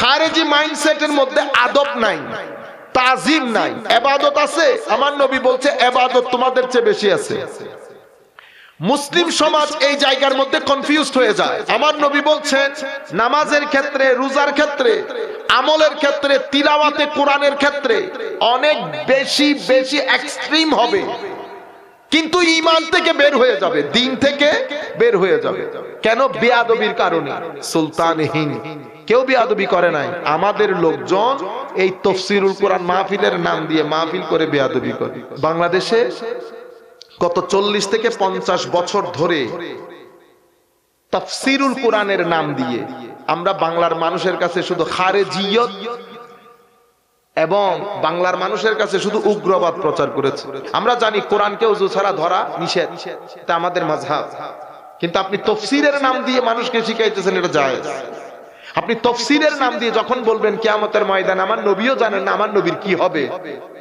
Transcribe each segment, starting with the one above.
খারেজি মাইন্ডসেটের মধ্যে আদব নাই, তাজিম নাই। ইবাদত আছে, আমার নবী বলছে ইবাদত তোমাদের চেয়ে বেশি আছে। মুসলিম সমাজ এই জায়গার মধ্যে কনফিউজড হয়ে যায়। আমার নবী বলছেন নামাজের ক্ষেত্রে, রোজার ক্ষেত্রে, আমলের ক্ষেত্রে, তিলাওয়াতে কোরআনের ক্ষেত্রে অনেক বেশি বেশি এক্সট্রিম হবে, কিন্তু ঈমান থেকে বের হয়ে যাবে, দিন থেকে বের হয়ে যাবে। কেন? বেয়াদবির কারণে। সুলতানহীন কেউ বেয়াদবি করে নাই, আমাদের লোকজন এই তাফসীরুল কোরআন মাহফিলের নাম দিয়ে মাহফিল করে বেয়াদবি করে। বাংলাদেশে গত 40 থেকে 50 বছর ধরে তাফসীরুল কোরআনের নাম দিয়ে আমরা বাংলার মানুষের কাছে শুধু খারেজিয়ত এবং বাংলার মানুষের কাছে শুধু উগ্রবাদ প্রচার করেছে। আমরা জানি কোরআনকে ওযু ছাড়া ধরা নিষেধ, এটা আমাদের মাযহাব, কিন্তু আপনি তাফসীরের নাম দিয়ে মানুষকে শিখাইতেছেন এটা জায়েজ। আপনি তাফসীরের নাম দিয়ে যখন বলবেন কিয়ামতের ময়দানে আমার নবীও জানেন না আমার নবীর কি হবে,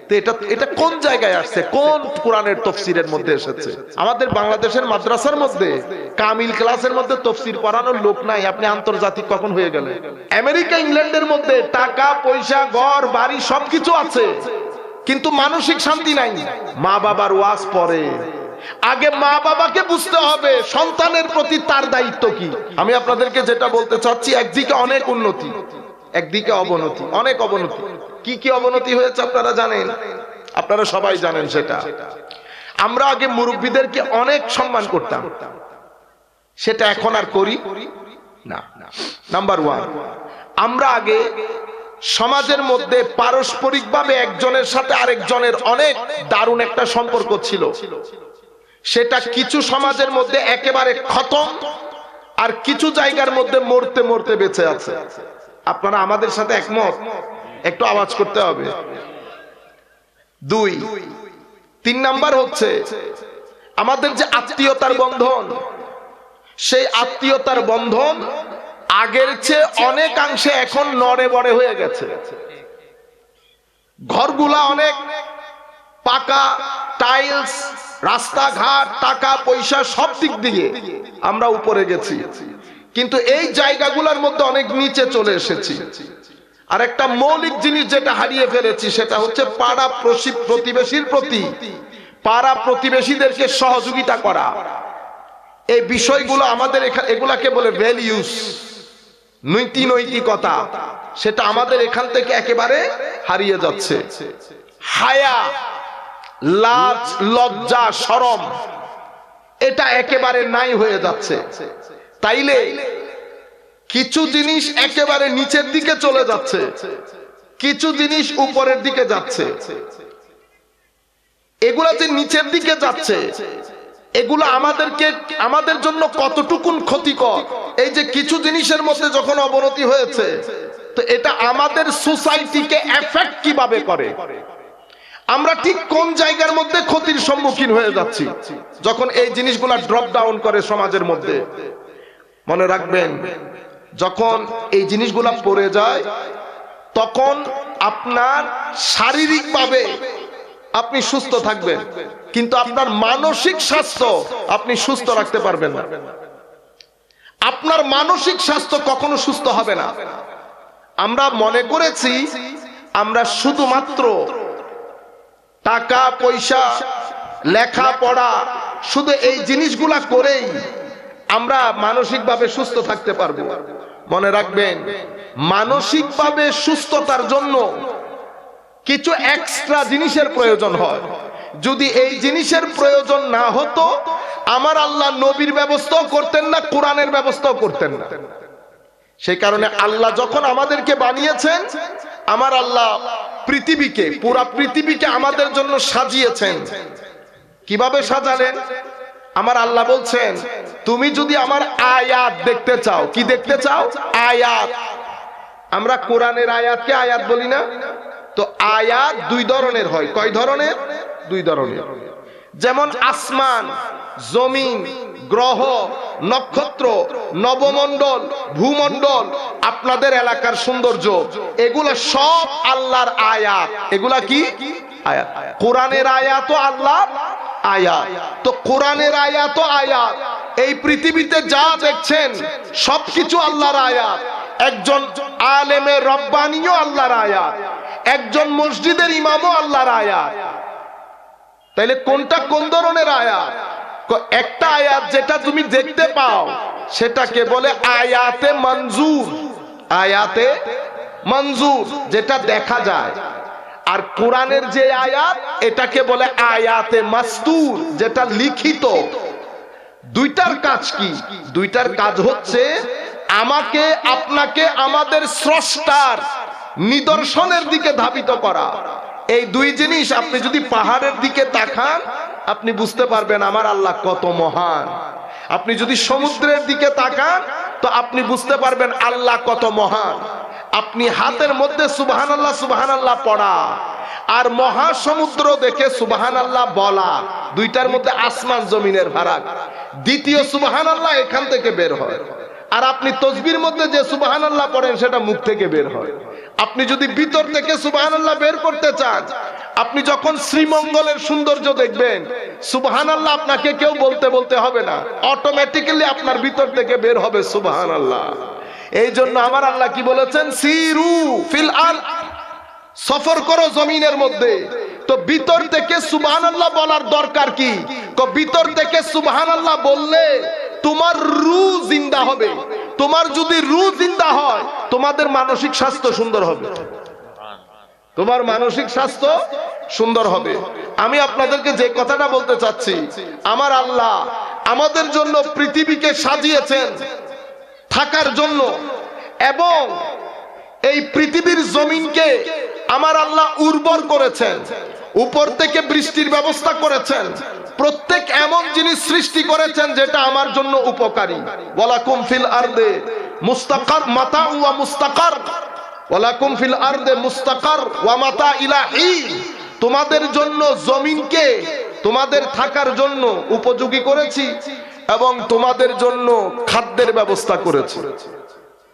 তো এটা কোন জায়গায় আসছে? কোন কোরআনের তাফসীরের মধ্যে এসেছে? আমাদের বাংলাদেশের মাদ্রাসার মধ্যে কামিল ক্লাসের মধ্যে তাফসীর পড়ানোর লোক নাই, আপনি আন্তর্জাতিক কখন হয়ে গেলেন? আমেরিকা ইংল্যান্ডের মধ্যে টাকা পয়সা ঘর বাড়ি সবকিছু আছে, কিন্তু মানসিক শান্তি নাই। মা বাবার ওয়াজ পড়ে, আগে মা বাবাকে বুঝতে হবে সন্তানের প্রতি তার দায়িত্ব কি। আমি আপনাদেরকে যেটা বলতে চাচ্ছি, একদিকে অনেক উন্নতি, একদিকে অবনতি, অনেক অবনতি। কি কি অবনতি হয়েছে আপনারা জানেন, আপনারা সবাই জানেন সেটা। আমরা আগে মুরব্বীদেরকে অনেক সম্মান করতাম, সেটা এখন আর করি না। নাম্বার 1, আমরা আগে সমাজের মধ্যে পারস্পরিকভাবে একজনের সাথে আরেকজনের অনেক দারুণ একটা সম্পর্ক ছিল, সেটা কিছু সমাজের মধ্যে একেবারে খতম, আর কিছু জায়গার মধ্যে মরতে মরতে বেঁচে আছে। আপনারা আমাদের সাথে একমত? একটু আওয়াজ করতে হবে। 2, 3 নাম্বার হচ্ছে আমাদের যে আত্মীয়তার বন্ধন, সেই আত্মীয়তার বন্ধন আগের চেয়ে অনেকাংশে এখন নড়ে বড়ে হয়ে গেছে। ঘরগুলা অনেক পাকা, টাইলস, রাস্তাঘাট, টাকা পয়সা সব দিক দিয়ে আমরা উপরে গেছি, কিন্তু এই জায়গাগুলোর মধ্যে অনেক নিচে চলে এসেছি। আর একটা মৌলিক জিনিস যেটা হারিয়ে ফেলেছি, সেটা হচ্ছে পাড়া প্রতিবেশীর প্রতি, পাড়া প্রতিবেশীদেরকে সহযোগিতা করা। এই বিষয়গুলো আমাদের এগুলাকে বলে ভ্যালিউস, নৈতিকতা, সেটা আমাদের এখান থেকে একেবারে হারিয়ে যাচ্ছে। হায়া, লাজ, লজ্জা, শরম, এটা একেবারে নাই হয়ে যাচ্ছে। তাইলে কিছু জিনিস একেবারে নিচের দিকে চলে যাচ্ছে, কিছু জিনিস উপরের দিকে যাচ্ছে। এগুলা যে নিচের দিকে যাচ্ছে, এগুলো আমাদের জন্য কতটুকুন ক্ষতিকর। এই যে কিছু জিনিসের মধ্যে যখন অবনতি হয়েছে, তো এটা আমাদের সোসাইটিকে এফেক্ট কিভাবে করে, আমরা ঠিক কোন জায়গার মধ্যে ক্ষতির সম্মুখীন হয়ে যাচ্ছি যখন এই জিনিসগুলা ড্রপ ডাউন করে সমাজের মধ্যে। মনে রাখবেন, যখন এই জিনিসগুলা পড়ে যায়, তখন আপনার শারীরিকভাবে আপনি সুস্থ থাকবেন, কিন্তু আপনার মানসিক স্বাস্থ্য আপনি সুস্থ রাখতে পারবেন না। আপনার মানসিক স্বাস্থ্য কখনো সুস্থ হবে না। আমরা মনে করেছি আমরা শুধুমাত্র টাকা পয়সা, লেখাপড়া, শুধু এই জিনিসগুলা করেই আমরা মানসিকভাবে সুস্থ থাকতে পারবো। মনে রাখবেন, মানসিকভাবে সুস্থতার জন্য কিছু এক্সট্রা জিনিসের প্রয়োজন হয়। যদি এই জিনিসের প্রয়োজন না হতো, আমার আল্লাহ নবীর ব্যবস্থাও করতেন না, কোরআনের ব্যবস্থাও করতেন না। সেই কারণে আল্লাহ যখন আমাদেরকে বানিয়েছেন, আমার আল্লাহ পৃথিবীকে, পুরা পৃথিবীকে আমাদের জন্য সাজিয়েছেন। কিভাবে সাজালেন? আমার আল্লাহ বলছেন, তুমি যদি আমার আয়াত দেখতে চাও। কি দেখতে চাও? আয়াত। আমরা কোরআনের আয়াতকে আয়াত বলি না? তো আয়াত 2 ধরনের হয়। কয় ধরনের? 2 ধরনের। যেমন আসমান, জমিন, গ্রহ, নক্ষত্র, নবমণ্ডল, ভূমণ্ডল, আপনাদের এলাকার সৌন্দর্য, এগুলা সব আল্লাহর আয়াত। এগুলা কি? আয়াত। কোরআনের আয়াতও আল্লাহর আয়াত। তো কোরআনের আয়াতও আয়াত। এই পৃথিবীতে যা দেখছেন সবকিছু আল্লাহর আয়াত। একজন আলেমে রব্বানিও আল্লাহর আয়াত, একজন মসজিদের ইমামও আল্লাহর আয়াত। তাইলে কোনটা কোন ধরনের আয়াত? একটা আয়াত যেটা তুমি দেখতে পাও সেটাকে বলে আয়াতে মঞ্জুর, আয়াতে মঞ্জুর যেটা দেখা যায়। আর কোরআনের যে আয়াত এটাকে বলে আয়াতে মাসতুর, যেটা লিখিত। দুইটার কাজ কি? দুইটার কাজ হচ্ছে আমাকে আপনাকে আমাদের স্রষ্টার নিদর্শনের দিকে ধাবিত করা। এই দুই জিনিস আপনি যদি পাহাড়ের দিকে তাকান আপনি বুঝতে পারবেন আমার আল্লাহ কত মহান। আপনি যদি সমুদ্রের দিকে তাকান তো আপনি বুঝতে পারবেন আল্লাহ কত মহান। আপনি হাতের মধ্যে সুবহানাল্লাহ সুবহানাল্লাহ পড়া আর মহাসমুদ্র দেখে সুবহানাল্লাহ বলা, দুইটার মধ্যে আসমান জমিনের ফারাক। দ্বিতীয় সুবহানাল্লাহ এখান থেকে বের হয়, আর আপনি তসবির মধ্যে যে সুবহানাল্লাহ পড়েন সেটা মুখ থেকে বের হয়। আপনি যদি ভিতর থেকে সুবহানাল্লাহ বের করতে চান, আপনি যখন শ্রীমঙ্গলের সৌন্দর্য দেখবেন সুবহানাল্লাহ আপনাকে কেউ বলতে বলতে হবে না, অটোমেটিক্যালি আপনার ভিতর থেকে বের হবে সুবহানাল্লাহ। এই জন্য আমার আল্লাহ কি বলেছেন? সিরু ফিল আরদ, সফর করো জমিনের মধ্যে। তো ভিতর থেকে সুবহানাল্লাহ বলার দরকার কি? ভিতর থেকে সুবহানাল্লাহ বললে তোমার রূহ জিন্দা হবে। তোমার যদি রূহ জিন্দা হয় তোমাদের মানসিক স্বাস্থ্য সুন্দর হবে, তোমার মানসিক স্বাস্থ্য সুন্দর হবে। আমি আপনাদেরকে যে কথাটা বলতে চাচ্ছি, আমার আল্লাহ আমাদের জন্য পৃথিবীকে সাজিয়েছেন থাকার জন্য, এবং এই পৃথিবীর জমিনকে আমার আল্লাহ উর্বর করেছেন, উপর থেকে বৃষ্টির ব্যবস্থা করেছেন, প্রত্যেক এমন জিনিস সৃষ্টি করেছেন যেটা আমার জন্য উপকারী। ওয়ালাকুম ফিল আরদে মুস্তাকার মাতা ওয়া মুস্তাকার, ওয়ালাকুম ফিল আরদে মুস্তাকার ওয়া মাতা ইলাহি, তোমাদের জন্য জমিনকে তোমাদের থাকার জন্য উপযোগী করেছি এবং তোমাদের জন্য খাদ্যের ব্যবস্থা করেছি।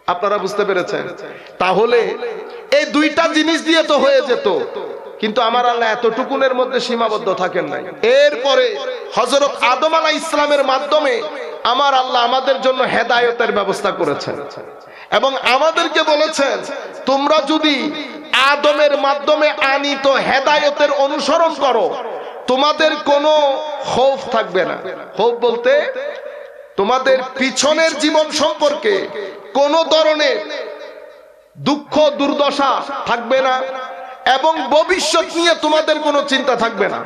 আপনারা বুঝতে পেরেছেন? তাহলে এই দুইটা জিনিস দিয়ে তো হয়ে যেত, কিন্তু আমার আল্লাহ এতটুকুনের মধ্যে সীমাবদ্ধ থাকেন নাই। এরপরে হযরত আদম আলাইহিস সালামের মাধ্যমে আমার আল্লাহ আমাদের জন্য হেদায়েতের ব্যবস্থা করেছেন এবং আমাদেরকে বলেছেন তোমরা যদি আদমের মাধ্যমে আনিত হেদায়েতের অনুসরণ করো তোমাদের কোনো খৌফ থাকবে না। খৌফ বলতে তোমাদের পিছনের জীবন সম্পর্কে কোনো ধরনের দুঃখ দুর্দশা থাকবে না এবং ভবিষ্যৎ নিয়ে তোমাদের কোনো চিন্তা থাকবে না।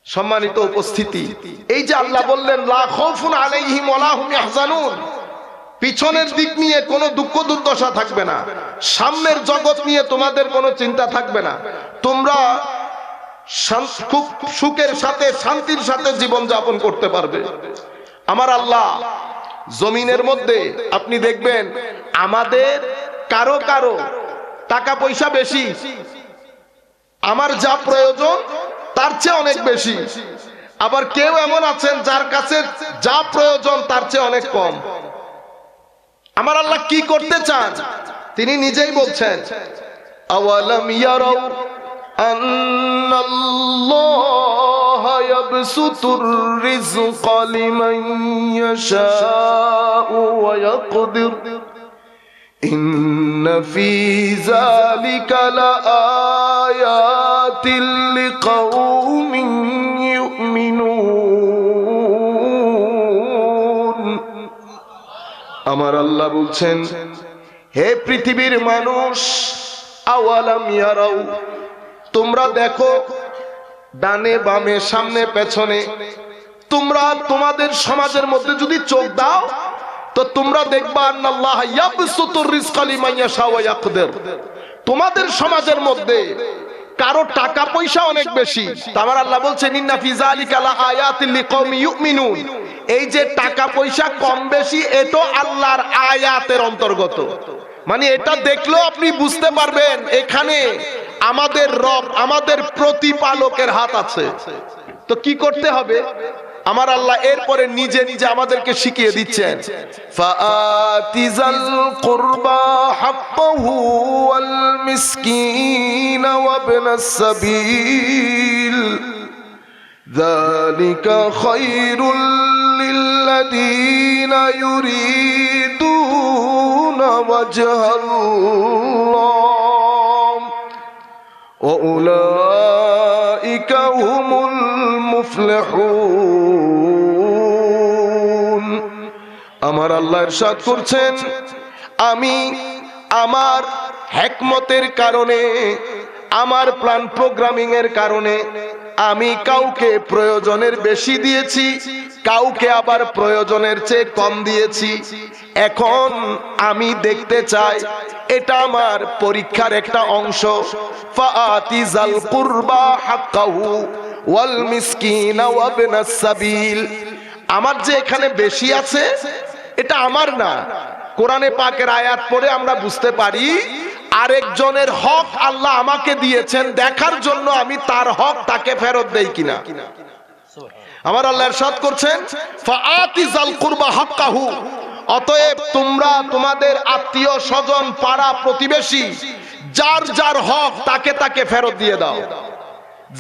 সম্মানিত উপস্থিতি, এই যে আল্লাহ বললেন লা খাউফুন আলাইহিম ওয়ালা হুম ইয়াহজানুন, পিছনের দিক নিয়ে কোনো দুঃখ দুর্দশা থাকবে না, সামনের জগৎ নিয়ে তোমাদের কোনো চিন্তা থাকবে না, তোমরা খুব সুখের সাথে শান্তির সাথে জীবন যাপন করতে পারবে। আমার আল্লাহ জমিনের মধ্যে আপনি দেখবেন আমাদের কারো কারো টাকা পয়সা বেশি, আমার যা প্রয়োজন তার চেয়ে অনেক বেশি, আবার কেউ এমন আছেন যার কাছে যা প্রয়োজন তার চেয়ে অনেক কম। আমার আল্লাহ কি করতে চান তিনি নিজেই বলছেন আওয়ালাম ইয়ারাউ আন্নাল্লাহা ইয়াবসুতুর রিজকা লিমান ইয়াশাউ ওয়া ইয়াকদির ইন্না ফি যালিকা লাআয়াতিল লিকাউমিন ইউমিনুন। আমার আল্লাহ বলছেন হে পৃথিবীর মানুষ, আওয়ালাম ইয়ারাউ, তোমরা দেখো ডানে বামে সামনে পেছনে, তোমরা তোমাদের সমাজের মধ্যে যদি চোখ দাও তো তোমরা দেখবা আল্লাহ ইয়াবসুতুর রিজকা লিমান ইয়াশা ওয়া ইয়াকদির, তোমাদের সমাজের মধ্যে কারো টাকা পয়সা অনেক বেশি, আমার আল্লাহ বলছেন ইন্না ফি যালিকা লাআয়াতিল লিকাওমি ইউমিনুন, এই যে টাকা পয়সা কম বেশি এটা আল্লাহর আয়াতের অন্তর্গত। মানে এটা দেখলেও আপনি বুঝতে পারবেন এখানে আমাদের রব আমাদের প্রতিপালকের হাত আছে। তো কি করতে হবে? আমার আল্লাহ এরপরে নিজে নিজে আমাদেরকে শিখিয়ে দিচ্ছেন ফাআতিজাল কুরবা হাক্কাহু ওয়াল মিসকিন ওয়া ইবনাস সাবিল যালিকা খায়রুল লিল্লাযীনা ইউরিদুন وجه الله وأولئك هم المفلحون আমার আল্লাহ ইরশাদ করছেন আমি আমার হিকমতের কারণে আমার প্ল্যান প্রোগ্রামিং এর কারণে আমি কাউকে প্রয়োজনের বেশি দিয়েছি কাউকে আবার প্রয়োজনের চেয়ে কম দিয়েছি এখন আমি দেখতে চাই এটা আমার পরীক্ষার একটা অংশ ফাআতি যাল কুরবা হাক্কাহু ওয়াল মিসকিনা ওয়া ইবনাস সাবিল আমার যে এখানে বেশি আছে এটা আমার না কোরআনে পাকের আয়াত পড়ে আমরা বুঝতে পারি আরেকজনের হক আল্লাহ আমাকে দিয়েছেন দেখার জন্য আমি তার হক তাকে ফেরত দেই কিনা আমার আল্লাহ ইরশাদ করছেন ফাআতি যাল কুরবা হাক্কাহু অতএব তোমরা তোমাদের আত্মীয় স্বজন পাড়া প্রতিবেশী যার যার হক তাকে তাকে ফেরত দিয়ে দাও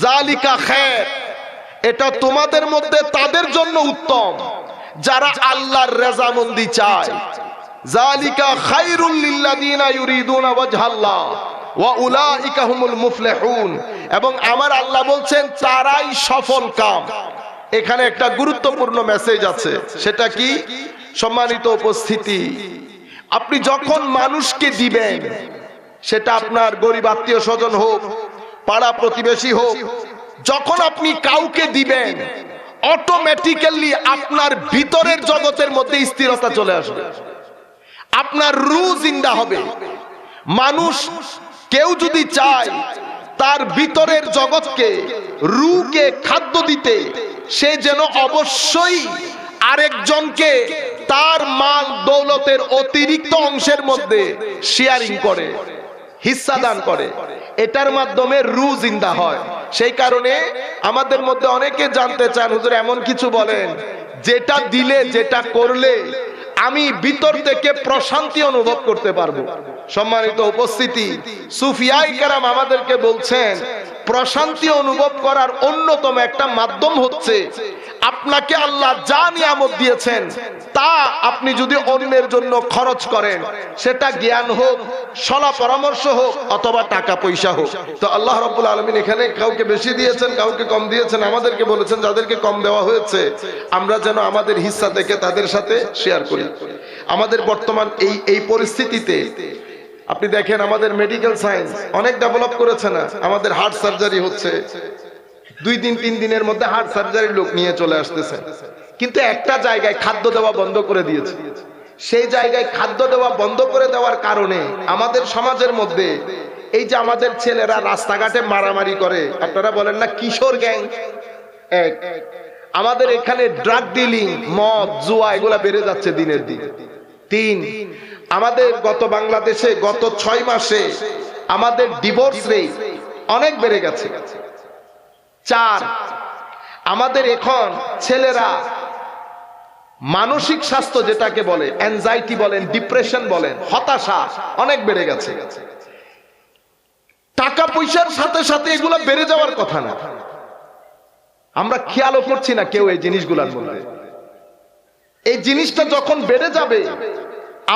জালিকা খায়র এটা তোমাদের মধ্যে তাদের জন্য উত্তম যারা আল্লাহর রেজামন্দি চায় জালিকা খায়রুল লিল্লাযিনা ইউরিদুনা ওয়াজহাল্লাহ ওয়া উলাইকা হুমুল মুফলিহুন এবং আমার আল্লাহ বলছেন তারাই সফল কাম এখানে একটা গুরুত্বপূর্ণ মেসেজ আছে সেটা কি সম্মানিত উপস্থিতি আপনি যখন মানুষকে দিবেন সেটা আপনার গরিব আত্মীয় স্বজন হোক পাড়া প্রতিবেশী হোক যখন আপনি কাউকে দিবেন অটোমেটিক্যালি আপনার ভিতরের জগতের মধ্যে স্থিরতা চলে আসবে আপনার রূহ জিন্দা হবে মানুষ কেউ যদি চায় তার ভিতরের জগৎকে রূহকে খাদ্য দিতে সে যেন অবশ্যই আরেকজনকে তার মাল দৌলতের অতিরিক্ত অংশের মধ্যে শেয়ারিং করে হিস্সা দান করে এটার মাধ্যমে রূহ জিন্দা হয় সেই কারণে আমাদের মধ্যে অনেকে জানতে চান হুজুর এমন কিছু বলেন যেটা দিলে যেটা করলে আমি ভিতর থেকে প্রশান্তি অনুভব করতে পারবো সম্মানিত উপস্থিতি সুফিয়ায়ে কেরাম আমাদেরকে বলছেন প্রশান্তি অনুভব করার অন্যতম একটা মাধ্যম হচ্ছে আপনাকে আল্লাহ যা নিয়ামত দিয়েছেন তা আপনি যদি অন্যের জন্য খরচ করেন সেটা জ্ঞান হোক সলা পরামর্শ হোক অথবা টাকা পয়সা হোক তো আল্লাহ রাব্বুল আলামিন এখানে কাউকে বেশি দিয়েছেন কাউকে কম দিয়েছেন আমাদেরকে বলেছেন যাদেরকে কম দেওয়া হয়েছে আমরা যেন আমাদের হিস্সা থেকে তাদের সাথে শেয়ার করি আমাদের বর্তমান এই পরিস্থিতিতে আপনি দেখেন আমাদের মেডিকেল সায়েন্স অনেক ডেভেলপ করেছে না আমাদের হার্ট সার্জারি হচ্ছে 2 দিন 3 দিনের মধ্যে হার্ট সার্জারির লোক নিয়ে চলে আসতেছে কিন্তু একটা জায়গায় খাদ্য দেওয়া বন্ধ করে দিয়েছে সেই জায়গায় খাদ্য দেওয়া বন্ধ করে দেওয়ার কারণে আমাদের সমাজের মধ্যে এই যে আমাদের ছেলেরা রাস্তাঘাটে মারামারি করে আপনারা বলেন না কিশোর গ্যাং এক আমাদের এখানে ড্রাগ ডিলিং মদ জুয়া এগুলা বেড়ে যাচ্ছে দিনের দিন 3 আমাদের বাংলাদেশে গত 6 মাসে আমাদের ডিভোর্স রেট অনেক বেড়ে গেছে 4 আমাদের এখন ছেলেরা মানসিক স্বাস্থ্য যেটাকে বলে অ্যাংজাইটি বলেন ডিপ্রেশন বলেন হতাশা অনেক বেড়ে গেছে টাকা পয়সার সাথে সাথে এগুলো বেড়ে যাওয়ার কথা না আমরা খেয়ালও করছি না কেউ এই জিনিসগুলোর মধ্যে এই জিনিসটা যখন বেড়ে যাবে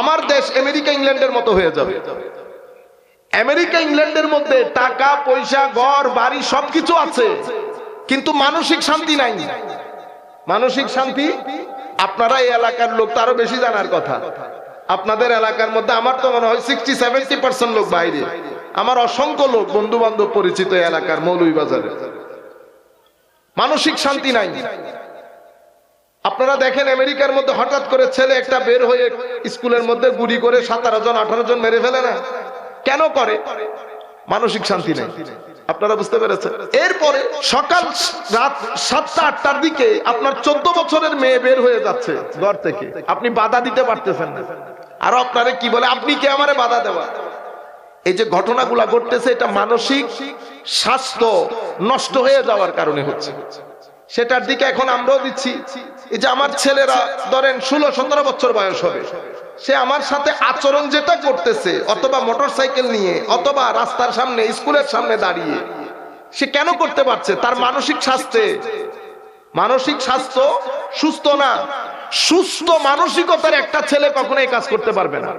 আমার দেশ আমেরিকা ইংল্যান্ডের মতো হয়ে যাবে আমেরিকা ইংল্যান্ডের মধ্যে টাকা পয়সা ঘর বাড়ি সবকিছু আছে কিন্তু মানসিক শান্তি নাই মানসিক শান্তি আপনারা এই এলাকার লোক তো আরো বেশি জানার কথা আপনাদের এলাকার মধ্যে আমার তো মনে হয় 60-70% লোক বাইরে আমার অসংখ্য লোক বন্ধু বান্ধব পরিচিত এলাকার মৌলভীবাজারে মানসিক শান্তি নাই আপনারা দেখেন আমেরিকার মধ্যে হঠাৎ করে ছেলে একটা বের হয়ে স্কুলের মধ্যে গুলি করে 17 জন 18 জন মেরে ফেলে না কেন করে মানসিক শান্তি নেই আপনারা বুঝতে পেরেছেন এরপরে সকাল রাত 7টা-8টার দিকে আপনার 14 বছরের মেয়ে বের হয়ে যাচ্ছে ঘর থেকে আপনি বাধা দিতে পারতেছেন না আর আপনারে কি বলে আপনি কে আমারে বাধা দেওয়া এই যে ঘটনাগুলো ঘটতেছে এটা মানসিক স্বাস্থ্য নষ্ট হয়ে যাওয়ার কারণে হচ্ছে সেটার দিকে এখন আমরাও দিচ্ছি এই যে আমার ছেলেরা ধরেন 16-17 বছর বয়স হবে সে আমার সাথে আচরণ যেটা করতেছে অথবা মোটরসাইকেল নিয়ে অথবা রাস্তার সামনে স্কুলের সামনে দাঁড়িয়ে সে কেন করতে পারছে তার মানসিক স্বাস্থ্য সুস্থ না সুস্থ মানসিকতার একটা ছেলে কখনো এই কাজ করতে পারবে না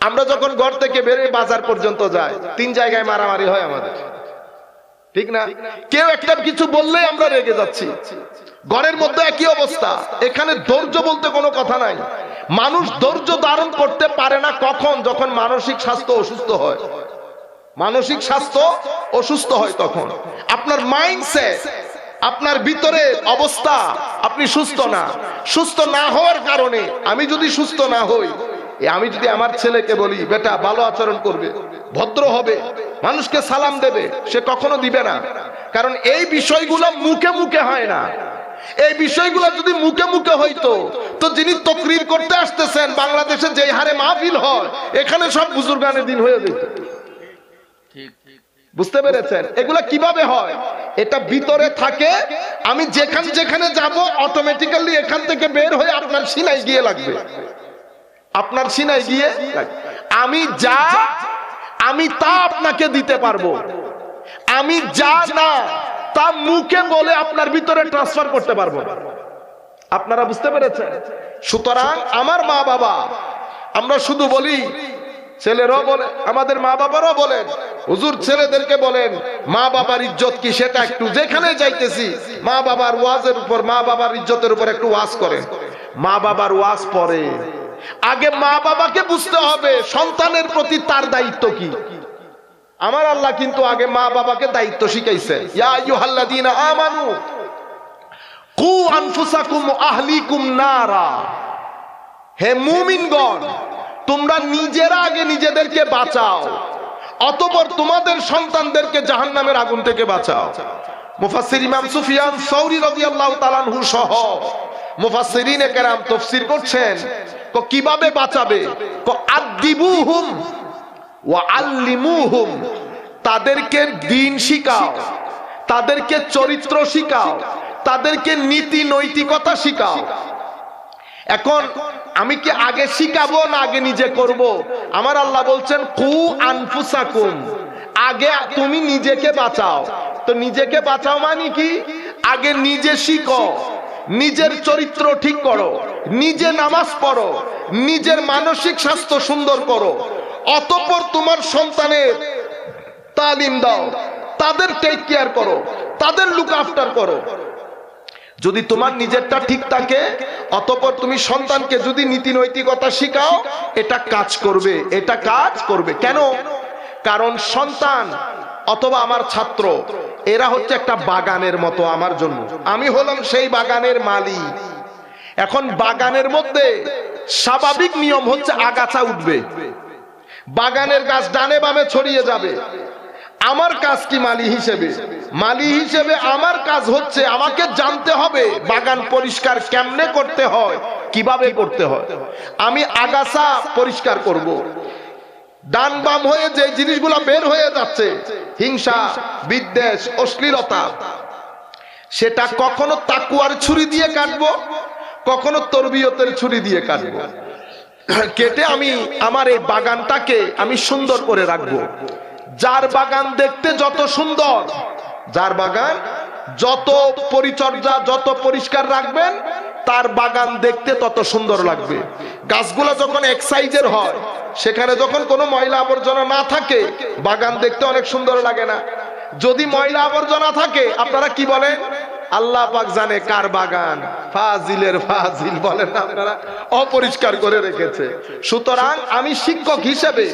আমরা যখন ঘর থেকে বেরিয়ে বাজার পর্যন্ত যাই, 3 জায়গায় মারামারি হয় আমাদের, ঠিক না? কেউ একটা কিছু বললেই আমরা রেগে যাচ্ছি। ঘরের মধ্যে একই অবস্থা। এখানে ধৈর্য বলতে কোনো কথা নাই। মানুষ ধৈর্য ধারণ করতে পারে না কখন? যখন মানসিক স্বাস্থ্য অসুস্থ হয়। মানসিক স্বাস্থ্য অসুস্থ হয় তখন। আপনার মাইন্ডসেট, আপনার ভিতরে অবস্থা, আপনি সুস্থ না। সুস্থ না হওয়ার কারণে, আমি যদি সুস্থ না হই, আমি যদি আমার ছেলেকে বলি বেটা ভালো আচরণ করবে, ভদ্র হবে, মানুষকে সালাম দেবে, সে কখনো দিবে না। কারণ এই বিষয়গুলো মুখে মুখে হয় না। এই বিষয়গুলো যদি মুখে মুখে হইতো, তো যিনি তকরির করতে আসতেছেন বাংলাদেশে যে হারে মাহফিল হয়, এখানে সব বুজুর্গানের দিন হয়ে যেত। বুঝতে পেরেছেন? এগুলা কিভাবে হয়? এটা ভিতরে থাকে। আমি যেখানে যাব অটোমেটিক্যালি এখান থেকে বের হয়ে আপনার সিনায় গিয়ে লাগবে। আপনার সিনায় গিয়ে আমি তা আপনাকে দিতে পারবো। আমি যা না তা মুখে বলে আপনার ভিতরে ট্রান্সফার করতে পারবো। আপনারা বুঝতে পেরেছেন? সুতরাং আমার মা বাবা, আমরা শুধু বলি, ছেলেরাও বলে, আমাদের মা বাবারাও বলেন, হুজুর ছেলেদেরকে বলেন মা বাবার ইজ্জত কি সেটা একটু, যেখানে যাইতেছি মা বাবার ওয়াজের উপর, মা বাবার ইজ্জতের উপর একটু ওয়াজ করেন। মা বাবার ওয়াজ পরে আগে মা বাবাকে বুঝতে হবে সন্তানের প্রতি তার দায়িত্ব কি। আমার আল্লাহ কিন্তু আগে মা বাবাকে দায়িত্ব শিখাইছে। ইয়া আইয়ুহাল্লাযীনা আমানু কু আনফুসাকুম ওয়া আহলিকুম নারা, হে মুমিনগণ তোমরা নিজেরা আগে নিজেদেরকে বাঁচাও, অতঃপর তোমাদের সন্তানদেরকে জাহান্নামের আগুন থেকে বাঁচাও। মুফাসসির ইমাম সুফিয়ান সাউরী রাদিয়াল্লাহু তাআলা আনহু সহ মুফাসসিরিনে কেরাম তাফসীর করছেন, কিভাবে বাঁচাবে? আদিবুহুম ওয়া আল্লিমুহুম, তাদেরকে দ্বীন শিখাও, তাদেরকে চরিত্র শিখাও, তাদেরকে নীতি নৈতিকতা শিখাও। এখন আমি কি আগে শিখাবো না আগে নিজে করব? আমার আল্লাহ বলছেন কু আনফুসাকুম, আগে তুমি নিজেকে বাঁচাও। তো নিজেকে বাঁচাও মানে কি? আগে নিজে শিখো, নিজের চরিত্র ঠিক করো, নিজে নামাজ পড়ো, নিজের মানসিক স্বাস্থ্য সুন্দর করো, অতঃপর তোমার সন্তানের তালিম দাও, তাদের টেক কেয়ার করো, তাদের লুক আফটার করো। যদি তোমার নিজেরটা ঠিক থাকে, অতঃপর তুমি সন্তানকে যদি নীতি নৈতিকতা শিখাও, এটা কাজ করবে, এটা কাজ করবে। কেন? কারণ সন্তান অথবা আমার ছাত্র, এরা হচ্ছে একটা বাগানের মতো আমার জন্য। আমি হলাম সেই বাগানের মালিক। এখন বাগানের মধ্যে স্বাভাবিক নিয়ম হচ্ছে আগাছা উঠবে, বাগানের গাছ ডানে বামে ছড়িয়ে যাবে। আমার কাজ কি মালি হিসেবে? মালি হিসেবে আমার কাজ হচ্ছে আমাকে জানতে হবে বাগান পরিষ্কার কেমনে করতে হয়, কিভাবে করতে হয়। আমি আগাছা পরিষ্কার করব। ডান বাম হয়ে যে জিনিসগুলো বের হয়ে যাচ্ছে, হিংসা, বিদ্বেষ, অশ্লীলতা, সেটা কখনো তাকুয়ার ছুরি দিয়ে কাটবো, কখনো তরবিয়তের ছুরি দিয়ে কাটবো। কেটে আমি আমার এই বাগানটাকে আমি সুন্দর করে রাখবো। যার বাগান দেখতে যত সুন্দর, যার বাগান যত পরিচর্যা, যত পরিষ্কার রাখবেন, তার বাগান দেখতে তত সুন্দর লাগবে। গাছগুলো যখন এক সাইজের হয়, সেখানে যখন কোনো ময়লা আবর্জনা না থাকে, বাগান দেখতে অনেক সুন্দর লাগে না? যদি ময়লা আবর্জনা থাকে, আপনারা কি বলেন? আল্লাহ পাক জানে কার বাগান ফাজিলের ফাজিল বলেন না আপনারা, অপরিষ্কার করে রেখেছে। সুতরাং আমি শিক্ষক হিসেবে,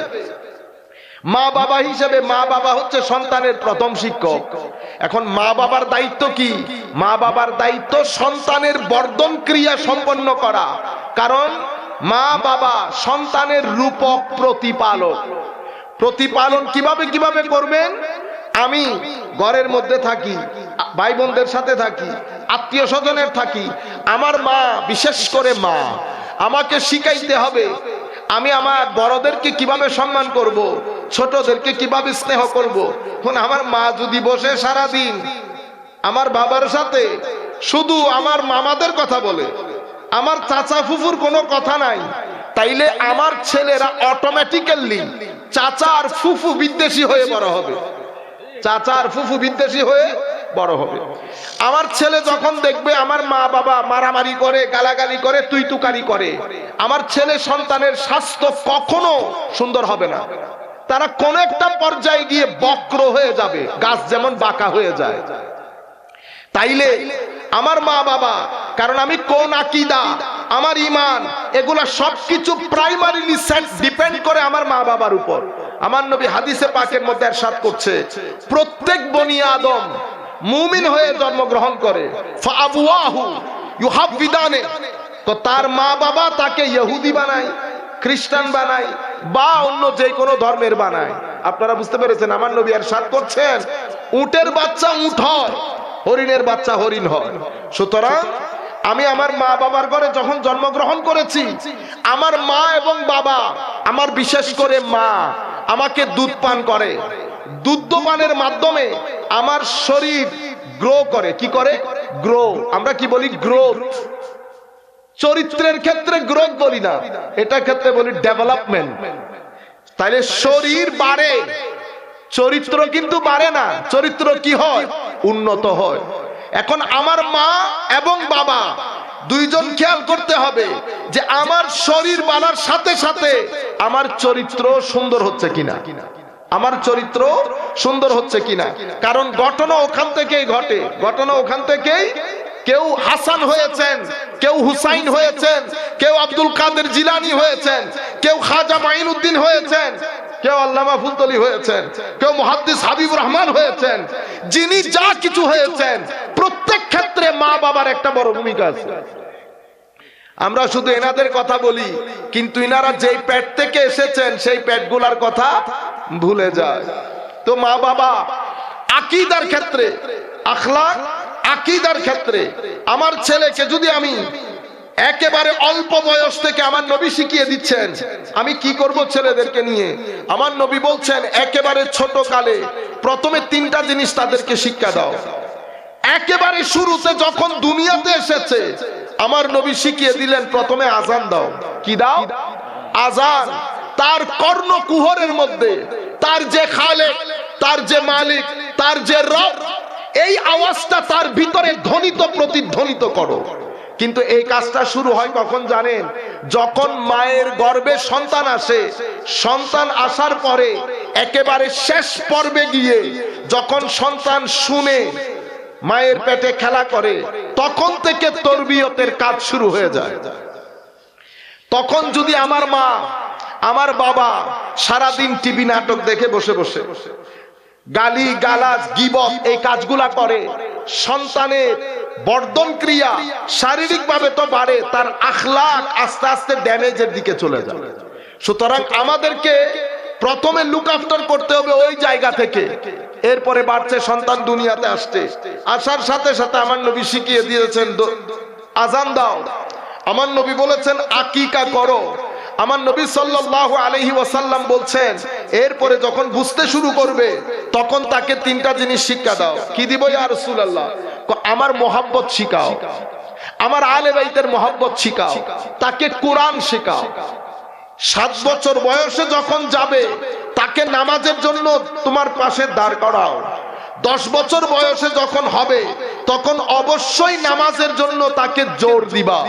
মা বাবা হিসেবে, মা বাবা হচ্ছে সন্তানের প্রথম শিক্ষক। এখন মা বাবার দায়িত্ব কি? মা বাবার দায়িত্ব সন্তানের বর্ধন ক্রিয়া সম্পন্ন করা। কারণ মা বাবা সন্তানের রূপক প্রতিপালক। প্রতিপালন কিভাবে করবেন? আমি ঘরের মধ্যে থাকি, ভাই বোনদের সাথে থাকি, আত্মীয় স্বজনের থাকি, আমার মা, বিশেষ করে মা, আমাকে শিখাইতে হবে আমি আমার বড়দেরকে কিভাবে সম্মান করব, ছোটদেরকে কিভাবে স্নেহ করব। এখন আমার মা যদি বসে সারা দিন আমার বাবার সাথে শুধু আমার মামাদের কথা বলে, আমার চাচা ফুফুর কোনো কথা নাই, তাইলে আমার ছেলেরা অটোমেটিক্যালি চাচা আর ফুফু বিদ্বেষী হয়ে বড় হবে। চাচা আর ফুফু বিদ্বেষী হয়ে বড় হবে। আমার ছেলে যখন দেখবে আমার মা বাবা মারামারি করে, গালাগালি করে, তুই তুকারি করে, আমার ছেলে সন্তানের স্বাস্থ্য কখনো সুন্দর হবে না। তারা কোন একটা পর্যায়ে গিয়ে বক্র হয়ে যাবে, গাছ যেমন বাঁকা হয়ে যায়। তাইলে আমার মা বাবা, কারণ আমি কোন আকীদা, আমার ঈমান, এগুলা সবকিছু প্রাইমারিলি ডিপেন্ড করে আমার মা বাবার উপর। আমার নবী হাদিসে পাকের মধ্যে ইরশাদ করছে, প্রত্যেক বনি আদম মুমিন হয়ে জন্মগ্রহণ করে, ফাআবুয়াহু ইউহাব্বিদানে, তো তার মা বাবা তাকে ইহুদি বানায়, খ্রিস্টান বানায়, বা অন্য যে কোনো ধর্মের বানায়। আপনারা বুঝতে পেরেছেন? আমার নবী ইরশাদ করছেন, উটের বাচ্চা উট হয়, হরিণের বাচ্চা হরিণ হয়। সুতরাং আমি আমার মা বাবার ঘরে যখন জন্মগ্রহণ করেছি, আমার মা এবং বাবা, আমার বিশেষ করে মা আমাকে দুধ পান করে, দুধ পানের মাধ্যমে আমার শরীর গ্রো করে। কি করে? গ্রো। আমরা কি বলি? গ্রোথ। চরিত্রের ক্ষেত্রে গ্রোথ বলি না, এটা ক্ষেত্রে বলি ডেভেলপমেন্ট। তাইলে শরীর বাড়ে, চরিত্র কিন্তু বাড়ে না। চরিত্র কি হয়? উন্নত হয়। এখন আমার মা এবং বাবা দুইজন খেয়াল করতে হবে যে আমার শরীর বাড়ার সাথে সাথে আমার চরিত্র সুন্দর হচ্ছে কিনা, আমার চরিত্র সুন্দর হচ্ছে কিনা। কারণ ঘটনা ওখান থেকেই ঘটে, ঘটনা ওখান থেকেই। কেউ হাসান হয়েছেন, কেউ হুসাইন হয়েছেন, কেউ আব্দুল কাদের জিলানী হয়েছেন, কেউ খাজা মাইনুদ্দিন হয়েছেন, কেউ আল্লামা ফুলতলি হয়েছেন, কেউ মুহাদ্দিস হাবিবুর রহমান হয়েছেন। যিনি যা কিছু হয়েছেন, প্রত্যেক ক্ষেত্রে মা বাবার একটা বড় ভূমিকা আছে। আমরা শুধু এনাদের কথা বলি, কিন্তু ইনারা যেই পেট থেকে এসেছেন সেই পেটগুলার কথা ভুলে যায়। তো মা বাবা আকীদার ক্ষেত্রে, আখলাক আকীদার ক্ষেত্রে আমার ছেলেকে যদি আমি একেবারে অল্প বয়স থেকে, আমার নবী শিখিয়ে দিচ্ছেন আমি কি করব ছেলেদেরকে নিয়ে। আমার নবী বলছেন একেবারে ছোট কালে প্রথমে তিনটা জিনিস তাদেরকে শিক্ষা দাও। একেবারে শুরুতে যখন দুনিয়াতে এসেছে আমার নবী শিখিয়ে দিলেন প্রথমে আজান দাও। কি দাও? আজান। তার কর্ণকুহরের মধ্যে তার যে খালেক, তার যে মালিক, তার যে রব, এই আওয়াজটা তার ভিতরে ধ্বনিত প্রতিধ্বনিত করো। কিন্তু এই কাজটা শুরু হয় কখন জানেন? যখন মায়ের গর্ভে সন্তান আসে। সন্তান আসার পরে একেবারে শেষ পর্বে গিয়ে যখন সন্তান শুনে, মায়ের পেটে খেলা করে, তখন থেকে তরবিয়তের কাজ শুরু হয়ে যায়। তখন যদি আমার মা, আমার বাবা সারাদিন টিভি নাটক দেখে বসে বসে গালি গালাজ গীবত এই কাজগুলা করে, সন্তানের বর্ধন ক্রিয়া শারীরিকভাবে তো বাড়ে, তার আখলাক আস্তে আস্তে ড্যামেজের দিকে চলে যায়। সুতরাং আমাদেরকে প্রথমে লুক আফটার করতে হবে ওই জায়গা থেকে। এরপরে বাড়ছে সন্তান দুনিয়াতে আসছে, আসার সাথে সাথে আমার নবী শিখিয়ে দিয়েছেন আজান দাও। আমার নবী বলেছেন আকিকা করো। আমার নবী সাল্লাল্লাহু আলাইহি ওয়াসাল্লাম বলছেন এরপরে যখন বুঝতে শুরু করবে তখন তাকে তিনটা জিনিস শিক্ষা দাও। কি দিব ইয়া রাসূলুল্লাহ? আমার মহব্বত শিখাও, আমার আলে বাইতের মহব্বত শিখাও, তাকে কোরআন শেখাও। 7 বছর বয়সে যখন যাবে তাকে নামাজের জন্য তোমার পাশে দাঁড় করাও। 10 বছর বয়সে যখন হবে তখন অবশ্যই নামাজের জন্য তাকে জোর দিবা।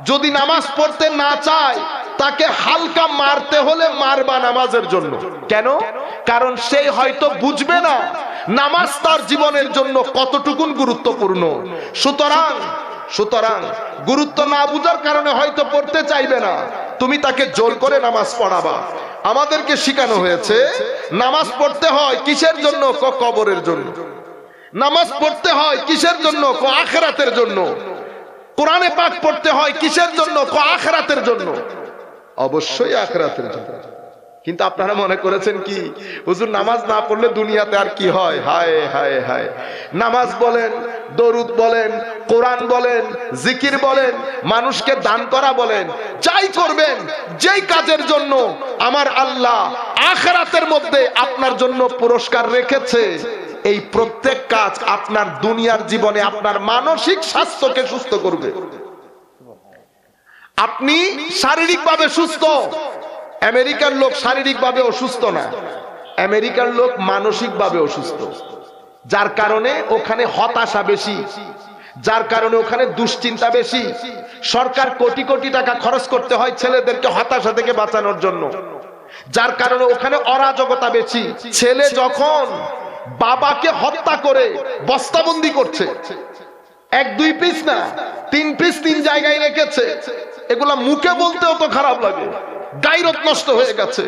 যদি নামাজ পড়তে না চায় তাকে হালকা মারতে হলে মারবা নামাজের জন্য। কেন? কারণ সে হয়তো বুঝবে না নামাজ তার জীবনের জন্য কতটুকুন গুরুত্বপূর্ণ। সুতরাং গুরুত্ব না বুঝার কারণে হয়তো পড়তে চাইবে না, তুমি তাকে জোর করে নামাজ পড়াবা। আমাদেরকে শেখানো হয়েছে নামাজ পড়তে হয় কিসের জন্য? কবরের জন্য। নামাজ পড়তে হয় কিসের জন্য? আখিরাতের জন্য। কোরআনে পাক পড়তে হয় কিসের জন্য? আখিরাতের জন্য। অবশ্যই আখিরাতের জন্য। কিন্তু আপনারা মনে করেছেন কি হুজুর নামাজ না পড়লে দুনিয়াতে আর কি হয়? হায় হায় হায়। নামাজ বলেন, দরুদ বলেন, কোরআন বলেন, জিকির বলেন, মানুষকে দান করা বলেন, যাই করবেন, যেই কাজের জন্য আমার আল্লাহ আখিরাতের মধ্যে আপনার জন্য পুরস্কার রেখেছে, এই প্রত্যেক কাজ আপনার দুনিয়ার জীবনে আপনার মানসিক স্বাস্থ্যকে সুস্থ করবে। আপনি শারীরিকভাবে সুস্থ, আমেরিকার লোক শারীরিকভাবে অসুস্থ না, আমেরিকার লোক মানসিকভাবে অসুস্থ। যার কারণে ওখানে হতাশা বেশি, যার কারণে ওখানে দুশ্চিন্তা বেশি। সরকার কোটি কোটি টাকা খরচ করতে হয় ছেলেদেরকে হতাশা থেকে বাঁচানোর জন্য, যার কারণে ওখানে অরাজকতা বেশি। ছেলে যখন বাবাকে হত্যা করে বস্তাবন্দি করছে, 1-2 পিস না 3 পিস 3 জায়গায় রেখেছে, এগুলা মুখে বলতেও তো খারাপ লাগে, গায়রত নষ্ট হয়ে গেছে।